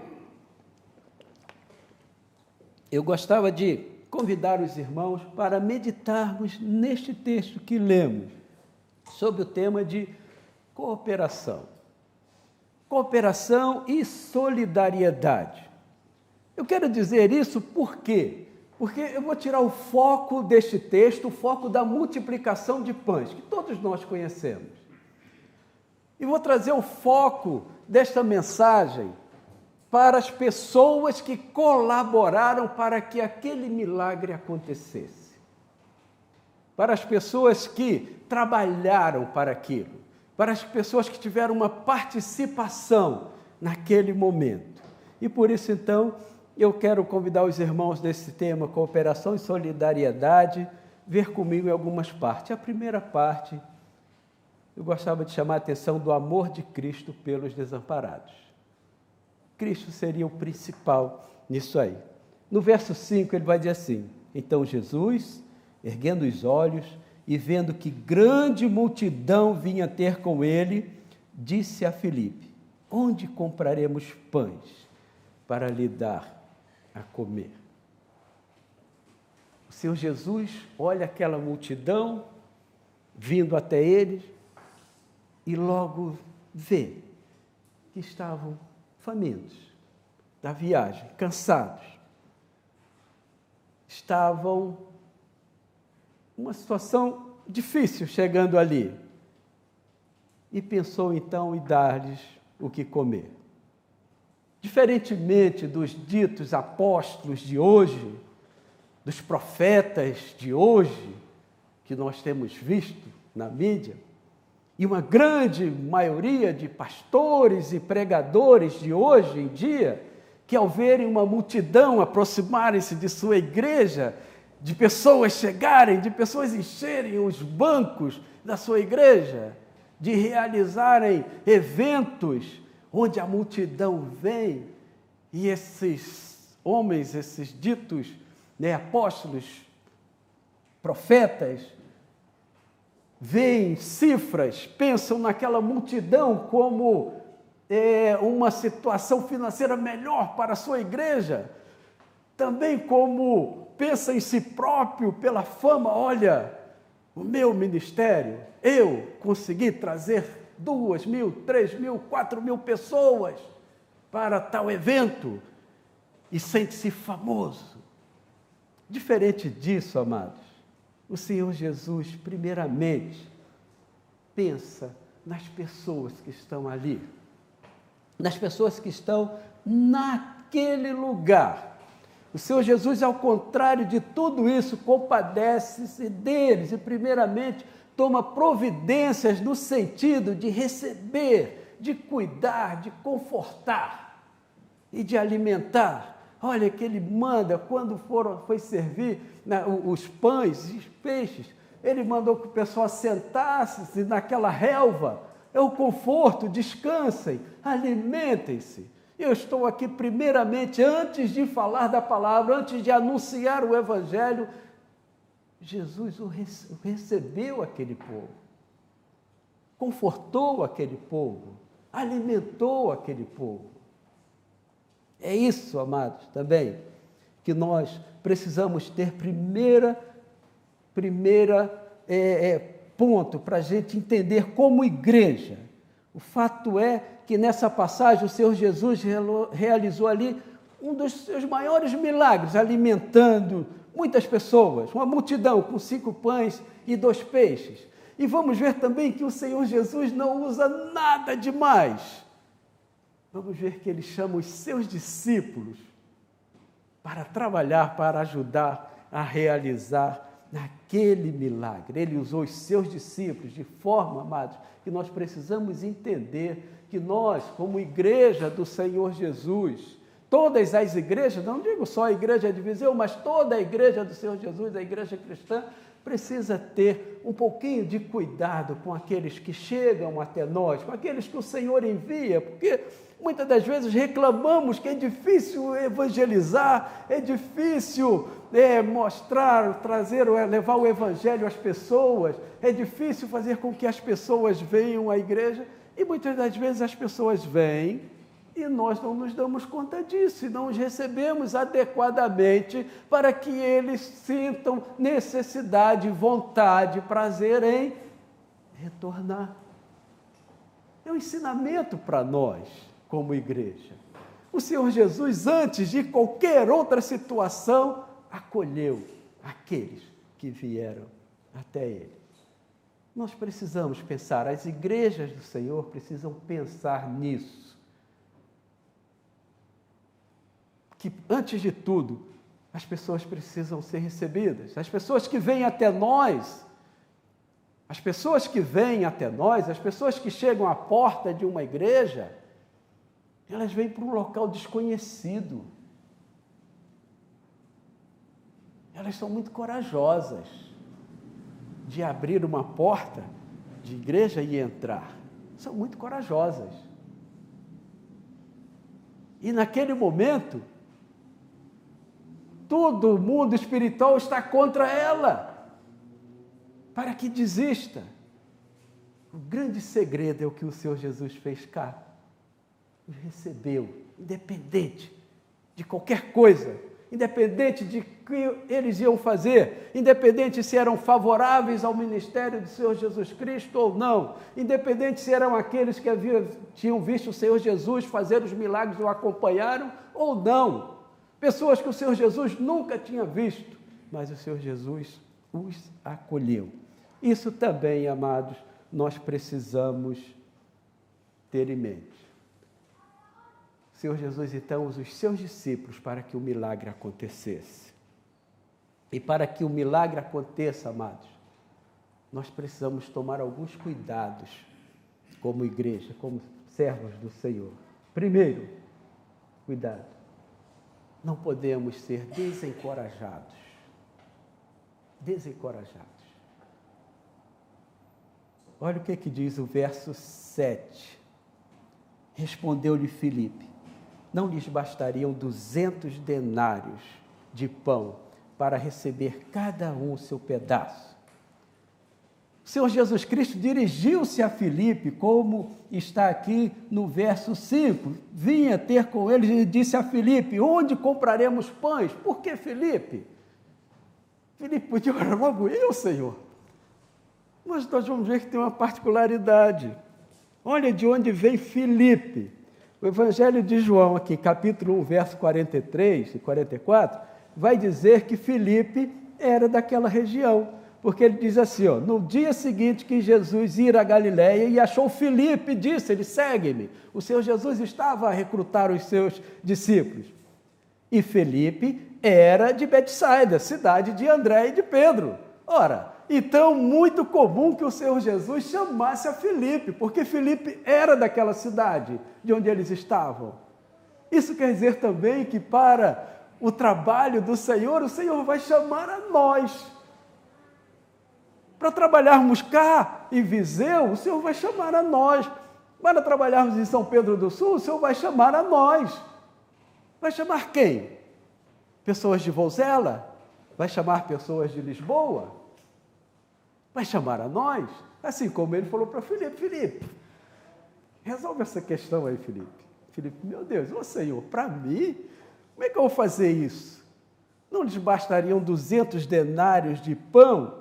eu gostava de convidar os irmãos para meditarmos neste texto que lemos, sobre o tema de cooperação. Cooperação e solidariedade. Eu quero dizer isso por quê? Porque eu vou tirar o foco deste texto, o foco da multiplicação de pães, que todos nós conhecemos. E vou trazer o foco desta mensagem para as pessoas que colaboraram para que aquele milagre acontecesse. Para as pessoas que trabalharam para aquilo. Para as pessoas que tiveram uma participação naquele momento. E por isso, então, eu quero convidar os irmãos desse tema, cooperação e solidariedade, ver comigo em algumas partes. A primeira parte, eu gostava de chamar a atenção do amor de Cristo pelos desamparados. Cristo seria o principal nisso aí. No verso 5, ele vai dizer assim: então Jesus, erguendo os olhos e vendo que grande multidão vinha ter com ele, disse a Filipe: onde compraremos pães para lhe dar a comer? O Senhor Jesus olha aquela multidão vindo até eles e logo vê que estavam famintos da viagem, cansados. Estavam uma situação difícil chegando ali. E pensou então em dar-lhes o que comer. Diferentemente dos ditos apóstolos de hoje, dos profetas de hoje, que nós temos visto na mídia, e uma grande maioria de pastores e pregadores de hoje em dia, que ao verem uma multidão aproximarem-se de sua igreja, de pessoas chegarem, de pessoas encherem os bancos da sua igreja, de realizarem eventos onde a multidão vem e esses homens, esses ditos apóstolos, profetas, veem cifras, pensam naquela multidão como uma situação financeira melhor para a sua igreja, também como pensa em si próprio pela fama. Olha, o meu ministério, eu consegui trazer 2.000, 3.000, 4.000 pessoas para tal evento e sente-se famoso. Diferente disso, amados, o Senhor Jesus, primeiramente, pensa nas pessoas que estão ali, nas pessoas que estão naquele lugar. O Senhor Jesus, ao contrário de tudo isso, compadece-se deles e, primeiramente, toma providências no sentido de receber, de cuidar, de confortar e de alimentar Olha que ele manda, quando foi servir os pães e os peixes, ele mandou que o pessoal sentasse naquela relva. É o conforto, descansem, alimentem-se. Eu estou aqui primeiramente, antes de falar da palavra, antes de anunciar o Evangelho, Jesus recebeu aquele povo, confortou aquele povo, alimentou aquele povo. É isso, amados, também, que nós precisamos ter primeira ponto para a gente entender como igreja. O fato é que nessa passagem o Senhor Jesus realizou ali um dos seus maiores milagres, alimentando muitas pessoas, uma multidão com 5 pães e 2 peixes. E vamos ver também que o Senhor Jesus não usa nada demais. Vamos ver que ele chama os seus discípulos para trabalhar, para ajudar a realizar naquele milagre. Ele usou os seus discípulos de forma, amados, que nós precisamos entender que nós, como igreja do Senhor Jesus, todas as igrejas, não digo só a igreja de Viseu, mas toda a igreja do Senhor Jesus, a igreja cristã, precisa ter um pouquinho de cuidado com aqueles que chegam até nós, com aqueles que o Senhor envia, porque muitas das vezes reclamamos que é difícil evangelizar, é difícil mostrar, levar o Evangelho às pessoas, é difícil fazer com que as pessoas venham à igreja, e muitas das vezes as pessoas vêm e nós não nos damos conta disso, e não os recebemos adequadamente para que eles sintam necessidade, vontade, prazer em retornar. É um ensinamento para nós, como igreja. O Senhor Jesus, antes de qualquer outra situação, acolheu aqueles que vieram até Ele. Nós precisamos pensar, as igrejas do Senhor precisam pensar nisso. Que, antes de tudo, as pessoas precisam ser recebidas. As pessoas que vêm até nós, as pessoas que chegam à porta de uma igreja, elas vêm para um local desconhecido. Elas são muito corajosas de abrir uma porta de igreja e entrar. São muito corajosas. E naquele momento, todo o mundo espiritual está contra ela, para que desista. O grande segredo é o que o Senhor Jesus fez cá. Os recebeu, independente de qualquer coisa, independente de que eles iam fazer, independente se eram favoráveis ao ministério do Senhor Jesus Cristo ou não, independente se eram aqueles que tinham visto o Senhor Jesus fazer os milagres e o acompanharam ou não. Pessoas que o Senhor Jesus nunca tinha visto, mas o Senhor Jesus os acolheu. Isso também, amados, nós precisamos ter em mente. O Senhor Jesus, então, usa os seus discípulos para que o milagre acontecesse. E para que o milagre aconteça, amados, nós precisamos tomar alguns cuidados como igreja, como servos do Senhor. Primeiro, cuidado. Não podemos ser desencorajados. Desencorajados. Olha o que diz o verso 7. Respondeu-lhe Filipe: não lhes bastariam 200 denários de pão para receber cada um o seu pedaço? O Senhor Jesus Cristo dirigiu-se a Filipe, como está aqui no verso 5. Vinha ter com eles e disse a Filipe: onde compraremos pães? Por que Filipe? Filipe podia orar logo eu, Senhor. Mas nós vamos ver que tem uma particularidade. Olha de onde vem Filipe. O Evangelho de João, aqui, capítulo 1, verso 43 e 44, vai dizer que Filipe era daquela região. Porque ele diz assim, no dia seguinte que Jesus ia a Galiléia e achou Filipe, disse-lhe: segue-me. O Senhor Jesus estava a recrutar os seus discípulos. E Filipe era de Betsaida, cidade de André e de Pedro. Ora, então muito comum que o Senhor Jesus chamasse a Filipe, porque Filipe era daquela cidade de onde eles estavam. Isso quer dizer também que para o trabalho do Senhor, o Senhor vai chamar a nós. Para trabalharmos cá em Viseu, o Senhor vai chamar a nós. Para trabalharmos em São Pedro do Sul, o Senhor vai chamar a nós. Vai chamar quem? Pessoas de Vouzela? Vai chamar pessoas de Lisboa? Vai chamar a nós? Assim como ele falou para Filipe: Filipe, resolve essa questão aí, Filipe. Filipe, meu Deus, ô Senhor, para mim, como é que eu vou fazer isso? Não lhes bastariam 200 denários de pão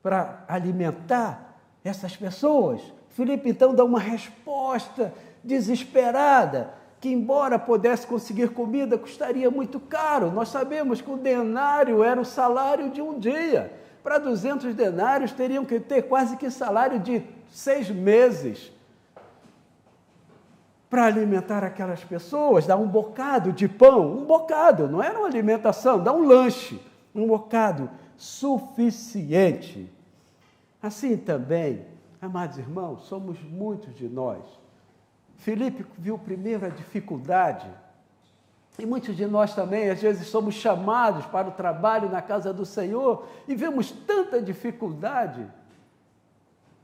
para alimentar essas pessoas? Filipe então dá uma resposta desesperada, que embora pudesse conseguir comida, custaria muito caro. Nós sabemos que o denário era o salário de um dia. Para 200 denários teriam que ter quase que salário de 6 meses para alimentar aquelas pessoas, dar um bocado de pão, um bocado, não era uma alimentação, dar um lanche, um bocado suficiente. Assim também, amados irmãos, somos muitos de nós. Filipe viu primeiro a dificuldade, e muitos de nós também, às vezes, somos chamados para o trabalho na casa do Senhor e vemos tanta dificuldade,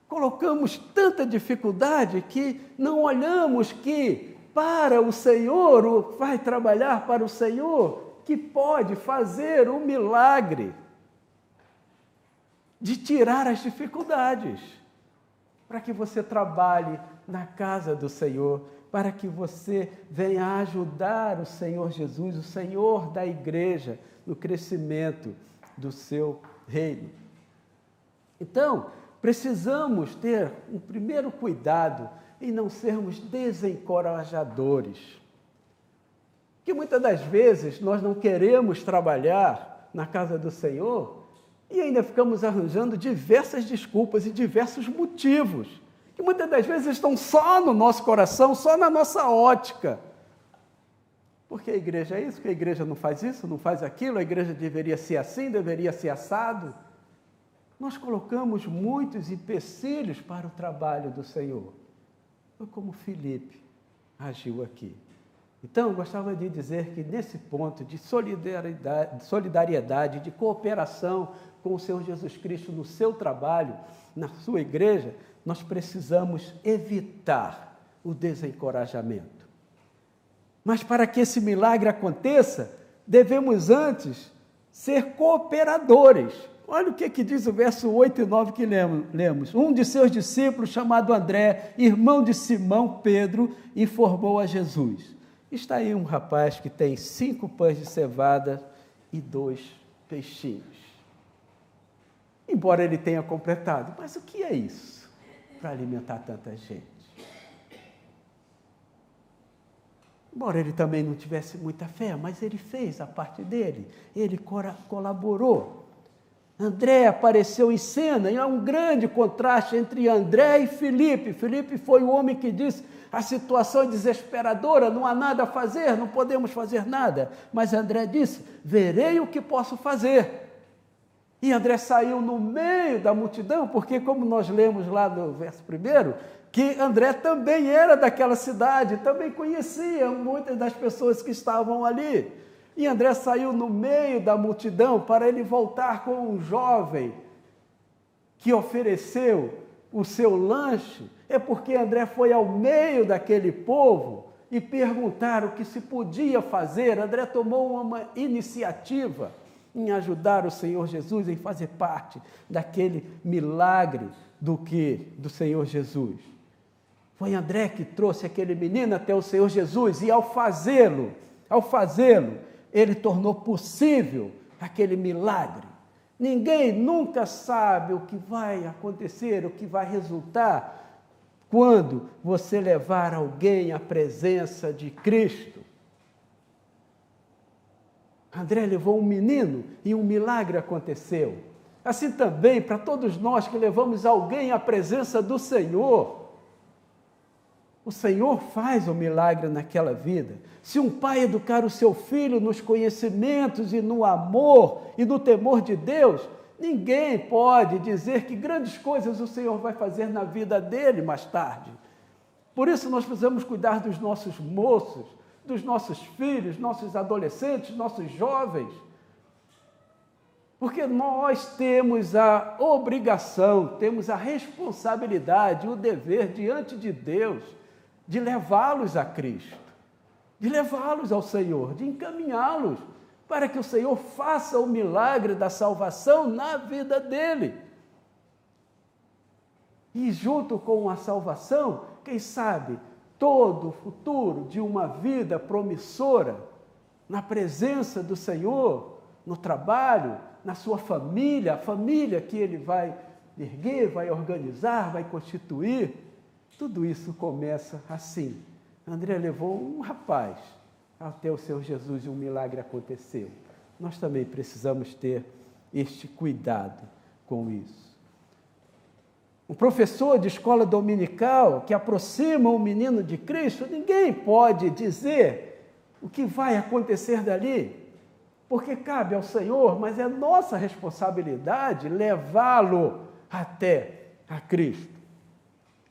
colocamos tanta dificuldade que não olhamos que para o Senhor, vai trabalhar para o Senhor, que pode fazer um milagre de tirar as dificuldades, para que você trabalhe na casa do Senhor, para que você venha ajudar o Senhor Jesus, o Senhor da igreja, no crescimento do seu reino. Então, precisamos ter um primeiro cuidado em não sermos desencorajadores. Que muitas das vezes nós não queremos trabalhar na casa do Senhor e ainda ficamos arranjando diversas desculpas e diversos motivos, que muitas das vezes estão só no nosso coração, só na nossa ótica. Porque a igreja é isso, porque a igreja não faz isso, não faz aquilo, a igreja deveria ser assim, deveria ser assado. Nós colocamos muitos empecilhos para o trabalho do Senhor. Foi como Filipe agiu aqui. Então, eu gostava de dizer que nesse ponto de solidariedade, de cooperação com o Senhor Jesus Cristo no seu trabalho, na sua igreja, nós precisamos evitar o desencorajamento. Mas para que esse milagre aconteça, devemos antes ser cooperadores. Olha o que diz o verso 8 e 9 que lemos. Um de seus discípulos, chamado André, irmão de Simão Pedro, informou a Jesus: está aí um rapaz que tem 5 pães de cevada e 2 peixinhos. Embora ele tenha completado, mas o que é isso para alimentar tanta gente? Embora ele também não tivesse muita fé, mas ele fez a parte dele, ele colaborou. André apareceu em cena, e há um grande contraste entre André e Filipe. Filipe foi o homem que disse: a situação é desesperadora, não há nada a fazer, não podemos fazer nada. Mas André disse: verei o que posso fazer. E André saiu no meio da multidão, porque como nós lemos lá no verso 1, que André também era daquela cidade, também conhecia muitas das pessoas que estavam ali. E André saiu no meio da multidão para ele voltar com um jovem que ofereceu o seu lanche. É porque André foi ao meio daquele povo e perguntar o que se podia fazer. André tomou uma iniciativa em ajudar o Senhor Jesus, em fazer parte daquele milagre do Senhor Jesus. Foi André que trouxe aquele menino até o Senhor Jesus, e ao fazê-lo, ele tornou possível aquele milagre. Ninguém nunca sabe o que vai acontecer, o que vai resultar quando você levar alguém à presença de Cristo. André levou um menino e um milagre aconteceu. Assim também para todos nós que levamos alguém à presença do Senhor. O Senhor faz o milagre naquela vida. Se um pai educar o seu filho nos conhecimentos e no amor e no temor de Deus, ninguém pode dizer que grandes coisas o Senhor vai fazer na vida dele mais tarde. Por isso nós precisamos cuidar dos nossos moços, dos nossos filhos, nossos adolescentes, nossos jovens, porque nós temos a obrigação, temos a responsabilidade, o dever diante de Deus de levá-los a Cristo, de levá-los ao Senhor, de encaminhá-los para que o Senhor faça o milagre da salvação na vida dele. E junto com a salvação, quem sabe, todo o futuro de uma vida promissora na presença do Senhor, no trabalho, na sua família, a família que ele vai erguer, vai organizar, vai constituir. Tudo isso começa assim. André levou um rapaz até o Senhor Jesus e um milagre aconteceu. Nós também precisamos ter este cuidado com isso. Um professor de escola dominical que aproxima um menino de Cristo, ninguém pode dizer o que vai acontecer dali, porque cabe ao Senhor, mas é nossa responsabilidade levá-lo até a Cristo.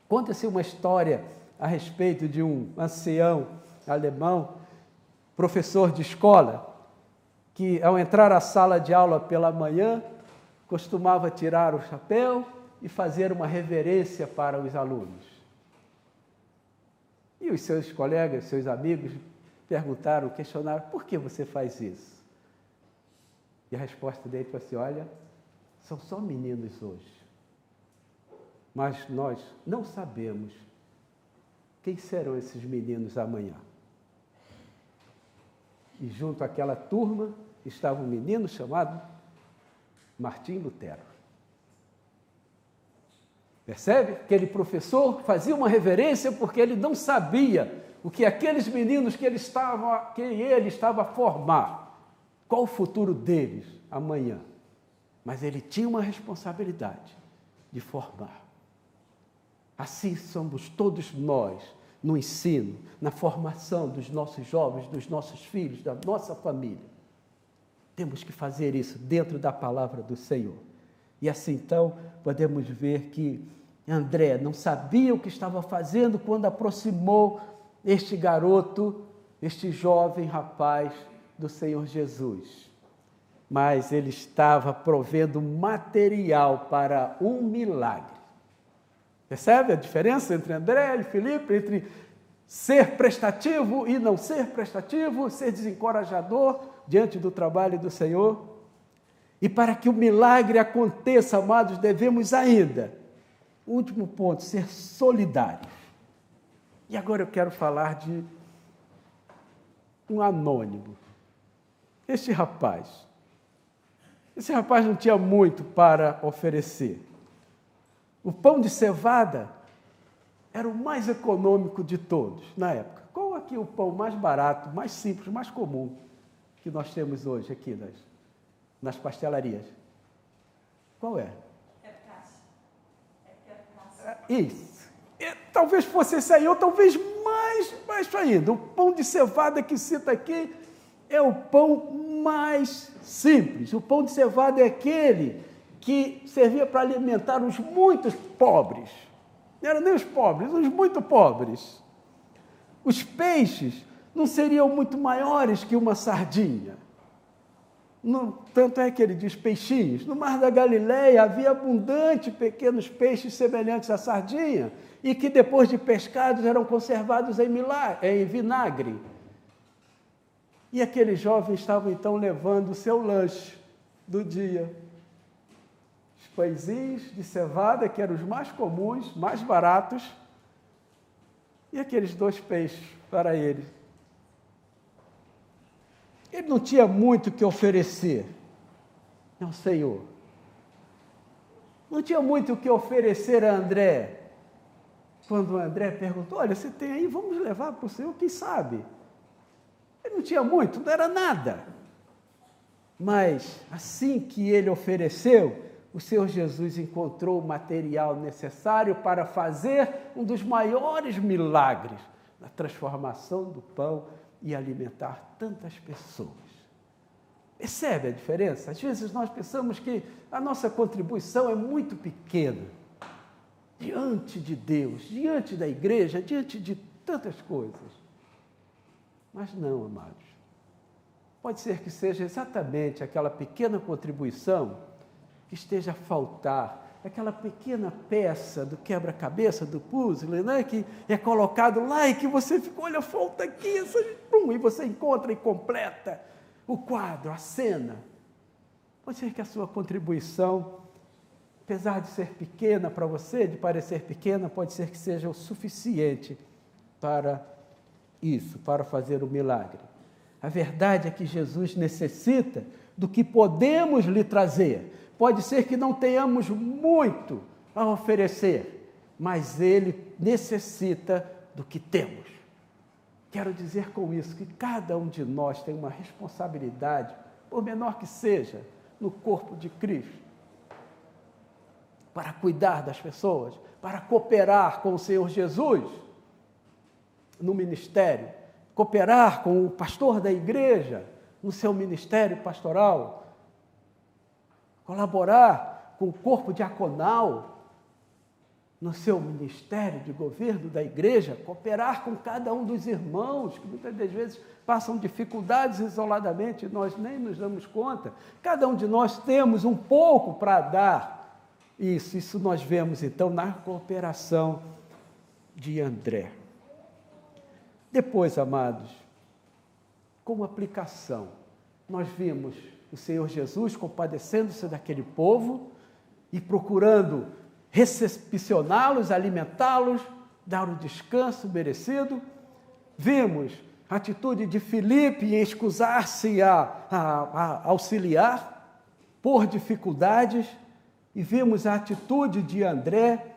Conta-se uma história a respeito de um ancião alemão, professor de escola, que ao entrar à sala de aula pela manhã, costumava tirar o chapéu e fazer uma reverência para os alunos. E os seus colegas, seus amigos, perguntaram, questionaram, por que você faz isso? E a resposta dele foi assim, olha, são só meninos hoje, mas nós não sabemos quem serão esses meninos amanhã. E junto àquela turma estava um menino chamado Martim Lutero. Percebe? Aquele professor fazia uma reverência porque ele não sabia o que aqueles meninos que ele estava a formar, qual o futuro deles amanhã. Mas ele tinha uma responsabilidade de formar. Assim somos todos nós, no ensino, na formação dos nossos jovens, dos nossos filhos, da nossa família. Temos que fazer isso dentro da palavra do Senhor. E assim, então, podemos ver que André não sabia o que estava fazendo quando aproximou este garoto, este jovem rapaz do Senhor Jesus. Mas ele estava provendo material para um milagre. Percebe a diferença entre André e Filipe, entre ser prestativo e não ser prestativo, ser desencorajador diante do trabalho do Senhor? E para que o milagre aconteça, amados, devemos ainda, último ponto, ser solidários. E agora eu quero falar de um anônimo. Esse rapaz não tinha muito para oferecer. O pão de cevada era o mais econômico de todos na época. Qual aqui o pão mais barato, mais simples, mais comum que nós temos hoje aqui nas pastelarias? Qual é? Isso. Talvez fosse esse aí, ou talvez mais baixo ainda. O pão de cevada que cita aqui é o pão mais simples. O pão de cevada é aquele que servia para alimentar os muito pobres. Não eram nem os pobres, os muito pobres. Os peixes não seriam muito maiores que uma sardinha. Tanto é que ele diz peixinhos. No Mar da Galileia havia abundante pequenos peixes semelhantes à sardinha e que depois de pescados eram conservados em vinagre. E aquele jovem estava então levando o seu lanche do dia. Os pãezinhos de cevada, que eram os mais comuns, mais baratos, e aqueles 2 peixes para ele. Ele não tinha muito o que oferecer ao Senhor. Não tinha muito o que oferecer a André. Quando André perguntou, olha, você tem aí, vamos levar para o Senhor, quem sabe? Ele não tinha muito, não era nada. Mas, assim que ele ofereceu, o Senhor Jesus encontrou o material necessário para fazer um dos maiores milagres na transformação do pão e alimentar tantas pessoas. Percebe a diferença? Às vezes nós pensamos que a nossa contribuição é muito pequena. diante de Deus, diante da igreja, diante de tantas coisas. Mas não, amados. Pode ser que seja exatamente aquela pequena contribuição que esteja a faltar, aquela pequena peça do quebra-cabeça, do puzzle, né, que é colocado lá e que você fica, olha, falta aqui, e você encontra e completa o quadro, a cena. Pode ser que a sua contribuição, apesar de ser pequena para você, de parecer pequena, pode ser que seja o suficiente para isso, para fazer o milagre. A verdade é que Jesus necessita do que podemos lhe trazer. Pode ser que não tenhamos muito a oferecer, mas Ele necessita do que temos. Quero dizer com isso que cada um de nós tem uma responsabilidade, por menor que seja, no corpo de Cristo, para cuidar das pessoas, para cooperar com o Senhor Jesus no ministério, cooperar com o pastor da igreja no seu ministério pastoral, colaborar com o corpo diaconal no seu ministério de governo da igreja, cooperar com cada um dos irmãos, que muitas das vezes passam dificuldades isoladamente e nós nem nos damos conta. Cada um de nós temos um pouco para dar. Isso nós vemos então na cooperação de André. Depois, amados, como aplicação, nós vimos o Senhor Jesus compadecendo-se daquele povo e procurando recepcioná-los, alimentá-los, dar o descanso merecido. Vimos a atitude de Filipe em escusar-se a auxiliar por dificuldades e vimos a atitude de André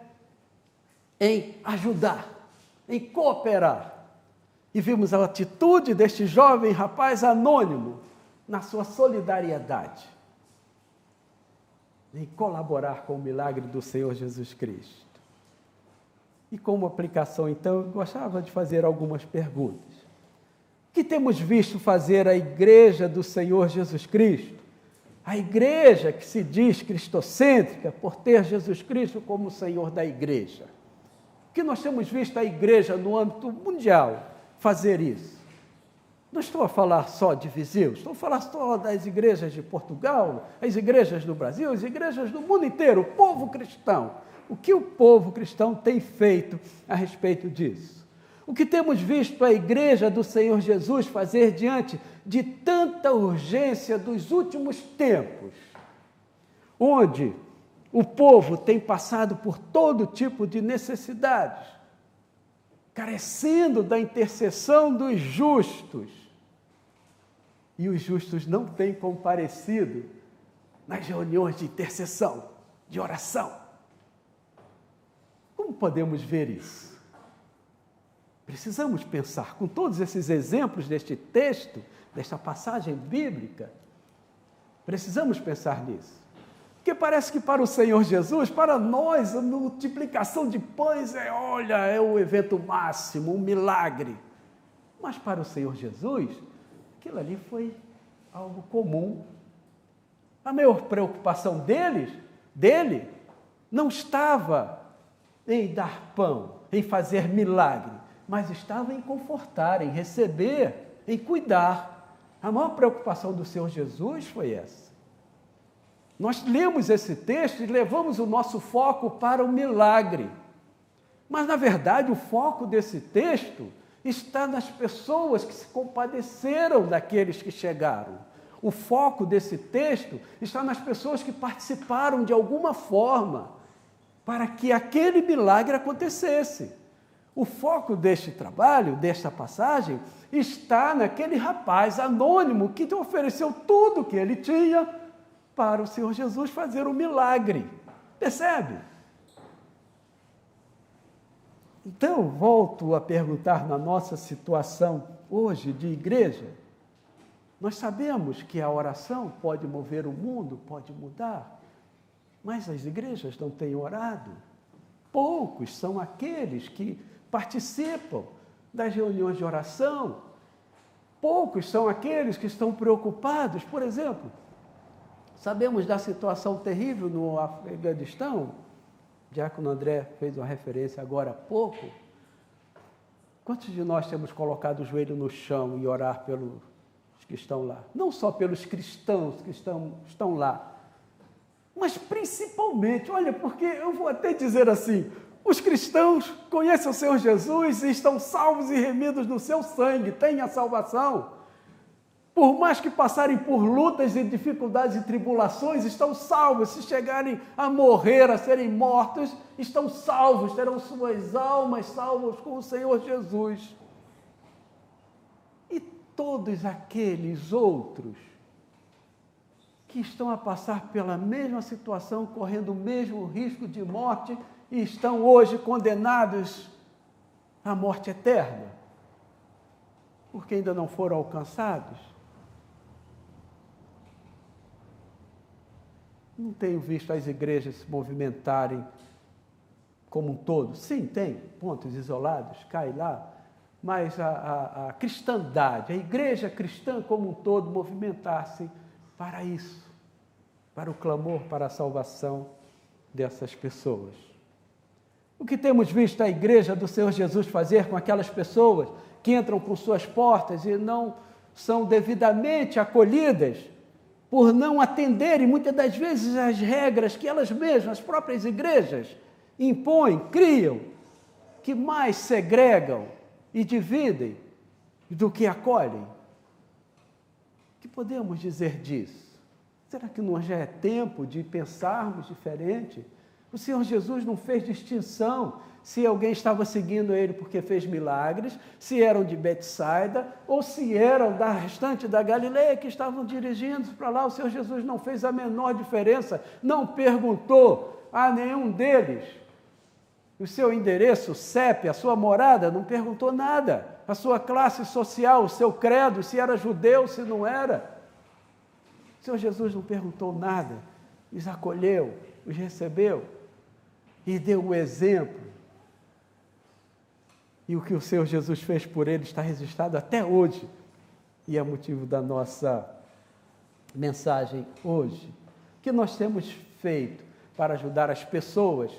em ajudar, em cooperar. E vimos a atitude deste jovem rapaz anônimo na sua solidariedade, em colaborar com o milagre do Senhor Jesus Cristo. E como aplicação, então, eu gostava de fazer algumas perguntas. O que temos visto fazer a igreja do Senhor Jesus Cristo? A igreja que se diz cristocêntrica por ter Jesus Cristo como Senhor da igreja. O que nós temos visto a igreja no âmbito mundial fazer isso? Não estou a falar só de Viseu, estou a falar só das igrejas de Portugal, as igrejas do Brasil, as igrejas do mundo inteiro, o povo cristão. O que o povo cristão tem feito a respeito disso? O que temos visto a igreja do Senhor Jesus fazer diante de tanta urgência dos últimos tempos, onde o povo tem passado por todo tipo de necessidades, carecendo da intercessão dos justos, e os justos não têm comparecido nas reuniões de intercessão, de oração. Como podemos ver isso? Precisamos pensar, com todos esses exemplos deste texto, desta passagem bíblica, precisamos pensar nisso. Porque parece que para o Senhor Jesus, para nós, a multiplicação de pães é o evento máximo, um milagre. Mas para o Senhor Jesus, aquilo ali foi algo comum. A maior preocupação dele não estava em dar pão, em fazer milagre, mas estava em confortar, em receber, em cuidar. A maior preocupação do Senhor Jesus foi essa. Nós lemos esse texto e levamos o nosso foco para o milagre. Mas, na verdade, o foco desse texto está nas pessoas que se compadeceram daqueles que chegaram. O foco desse texto está nas pessoas que participaram de alguma forma para que aquele milagre acontecesse. O foco deste trabalho, desta passagem, está naquele rapaz anônimo que ofereceu tudo o que ele tinha para o Senhor Jesus fazer um milagre. Percebe? Então, volto a perguntar na nossa situação hoje de igreja, nós sabemos que a oração pode mover o mundo, pode mudar, mas as igrejas não têm orado. Poucos são aqueles que participam das reuniões de oração. Poucos são aqueles que estão preocupados, por exemplo, sabemos da situação terrível no Afeganistão, O diácono André fez uma referência agora há pouco. Quantos de nós temos colocado o joelho no chão e orar pelos que estão lá? Não só pelos cristãos que estão lá, mas principalmente, olha, porque eu vou até dizer assim, os cristãos conhecem o Senhor Jesus e estão salvos e remidos no seu sangue, têm a salvação. Por mais que passarem por lutas e dificuldades e tribulações, estão salvos. Se chegarem a morrer, a serem mortos, estão salvos, terão suas almas salvas com o Senhor Jesus. E todos aqueles outros que estão a passar pela mesma situação, correndo o mesmo risco de morte e estão hoje condenados à morte eterna, porque ainda não foram alcançados. Não tenho visto as igrejas se movimentarem como um todo. Sim, tem pontos isolados, cai lá, mas a cristandade, a igreja cristã como um todo, movimentar-se para isso, para o clamor, para a salvação dessas pessoas. O que temos visto a igreja do Senhor Jesus fazer com aquelas pessoas que entram por suas portas e não são devidamente acolhidas, por não atenderem muitas das vezes as regras que elas mesmas, as próprias igrejas, impõem, criam, que mais segregam e dividem do que acolhem. O que podemos dizer disso? Será que não já é tempo de pensarmos diferente? O Senhor Jesus não fez distinção se alguém estava seguindo Ele porque fez milagres, se eram de Betsaida ou se eram da restante da Galileia que estavam dirigindo para lá. O Senhor Jesus não fez a menor diferença, não perguntou a nenhum deles o seu endereço, o CEP, a sua morada, não perguntou nada, a sua classe social, o seu credo, se era judeu, se não era. O Senhor Jesus não perguntou nada, os acolheu, os recebeu e deu o exemplo. E o que o Senhor Jesus fez por ele está registrado até hoje, e é motivo da nossa mensagem hoje. O que nós temos feito para ajudar as pessoas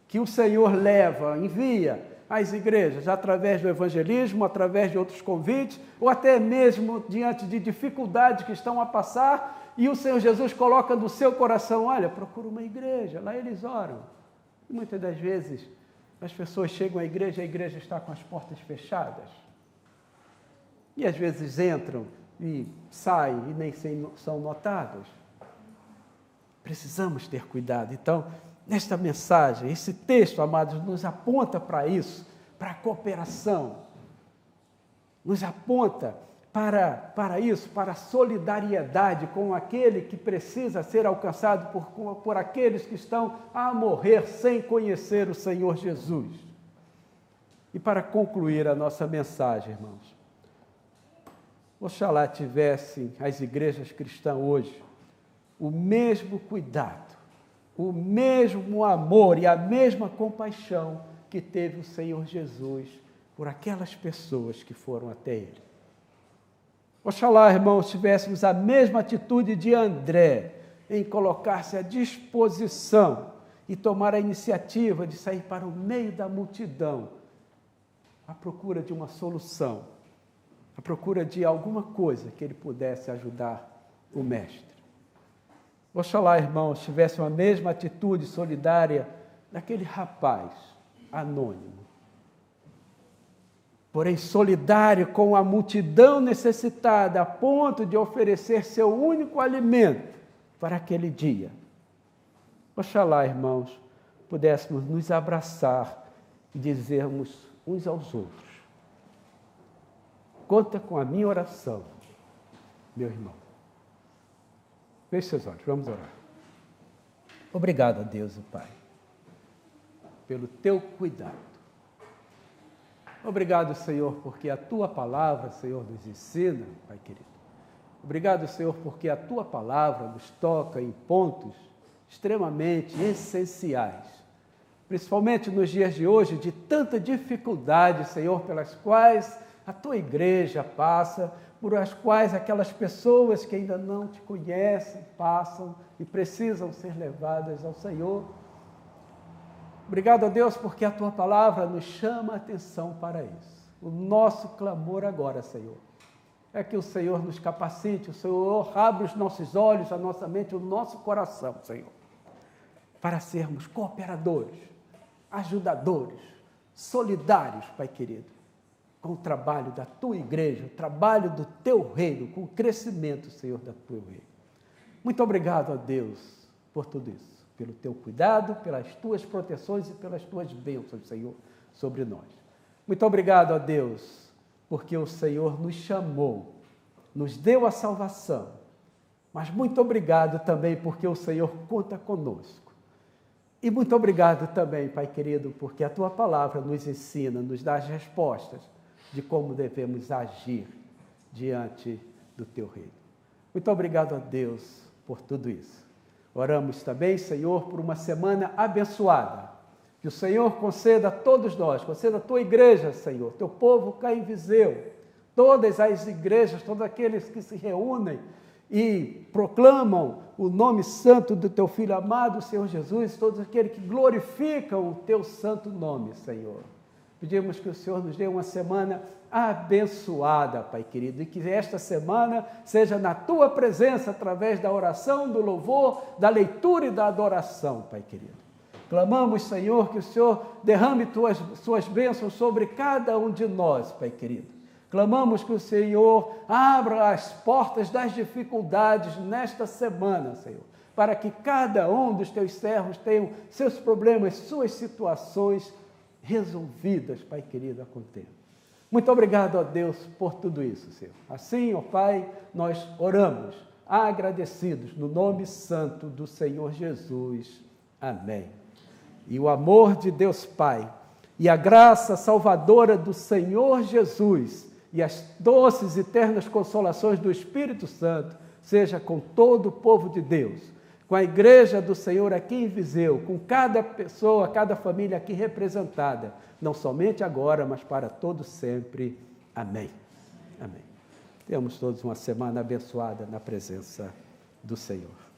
que o Senhor leva, envia às igrejas, através do evangelismo, através de outros convites, ou até mesmo diante de dificuldades que estão a passar, e o Senhor Jesus coloca no seu coração, olha, procura uma igreja, lá eles oram. E muitas das vezes as pessoas chegam à igreja, a igreja está com as portas fechadas. E às vezes entram e saem e nem são notados. Precisamos ter cuidado. Então, nesta mensagem, esse texto, amados, nos aponta para isso, para a cooperação. Nos aponta para isso, para a solidariedade com aquele que precisa ser alcançado por aqueles que estão a morrer sem conhecer o Senhor Jesus. E para concluir a nossa mensagem, irmãos, oxalá tivessem as igrejas cristãs hoje o mesmo cuidado, o mesmo amor e a mesma compaixão que teve o Senhor Jesus por aquelas pessoas que foram até Ele. Oxalá, irmãos, tivéssemos a mesma atitude de André em colocar-se à disposição e tomar a iniciativa de sair para o meio da multidão à procura de uma solução, à procura de alguma coisa que ele pudesse ajudar o Mestre. Oxalá, irmãos, tivessem a mesma atitude solidária daquele rapaz anônimo, porém solidário com a multidão necessitada, a ponto de oferecer seu único alimento para aquele dia. Oxalá, irmãos, pudéssemos nos abraçar e dizermos uns aos outros, conta com a minha oração, meu irmão. Feche seus olhos, vamos orar. Obrigado a Deus, o Pai, pelo teu cuidado. Obrigado, Senhor, porque a Tua palavra, Senhor, nos ensina, Pai querido. Obrigado, Senhor, porque a Tua palavra nos toca em pontos extremamente essenciais, principalmente nos dias de hoje, de tanta dificuldade, Senhor, pelas quais a Tua igreja passa, por as quais aquelas pessoas que ainda não Te conhecem passam e precisam ser levadas ao Senhor. Obrigado a Deus porque a Tua palavra nos chama a atenção para isso. O nosso clamor agora, Senhor, é que o Senhor nos capacite, o Senhor abra os nossos olhos, a nossa mente, o nosso coração, Senhor, para sermos cooperadores, ajudadores, solidários, Pai querido, com o trabalho da Tua igreja, o trabalho do Teu reino, com o crescimento, Senhor, da Tua reino. Muito obrigado a Deus por tudo isso, pelo Teu cuidado, pelas Tuas proteções e pelas Tuas bênçãos, Senhor, sobre nós. Muito obrigado a Deus, porque o Senhor nos chamou, nos deu a salvação, mas muito obrigado também porque o Senhor conta conosco. E muito obrigado também, Pai querido, porque a Tua palavra nos ensina, nos dá as respostas de como devemos agir diante do Teu reino. Muito obrigado a Deus por tudo isso. Oramos também, Senhor, por uma semana abençoada. Que o Senhor conceda a todos nós, conceda a Tua igreja, Senhor, Teu povo cá em Viseu, todas as igrejas, todos aqueles que se reúnem e proclamam o nome santo do Teu Filho amado, Senhor Jesus, todos aqueles que glorificam o Teu santo nome, Senhor. Pedimos que o Senhor nos dê uma semana abençoada, Pai querido, e que esta semana seja na Tua presença, através da oração, do louvor, da leitura e da adoração, Pai querido. Clamamos, Senhor, que o Senhor derrame suas bênçãos sobre cada um de nós, Pai querido. Clamamos que o Senhor abra as portas das dificuldades nesta semana, Senhor, para que cada um dos Teus servos tenham seus problemas, suas situações resolvidas, Pai querido, a contento. Muito obrigado a Deus por tudo isso, Senhor. Assim, ó Pai, nós oramos, agradecidos, no nome santo do Senhor Jesus. Amém. E o amor de Deus Pai, e a graça salvadora do Senhor Jesus, e as doces e ternas consolações do Espírito Santo, seja com todo o povo de Deus, com a igreja do Senhor aqui em Viseu, com cada pessoa, cada família aqui representada, não somente agora, mas para todo sempre. Amém. Amém. Tenhamos todos uma semana abençoada na presença do Senhor.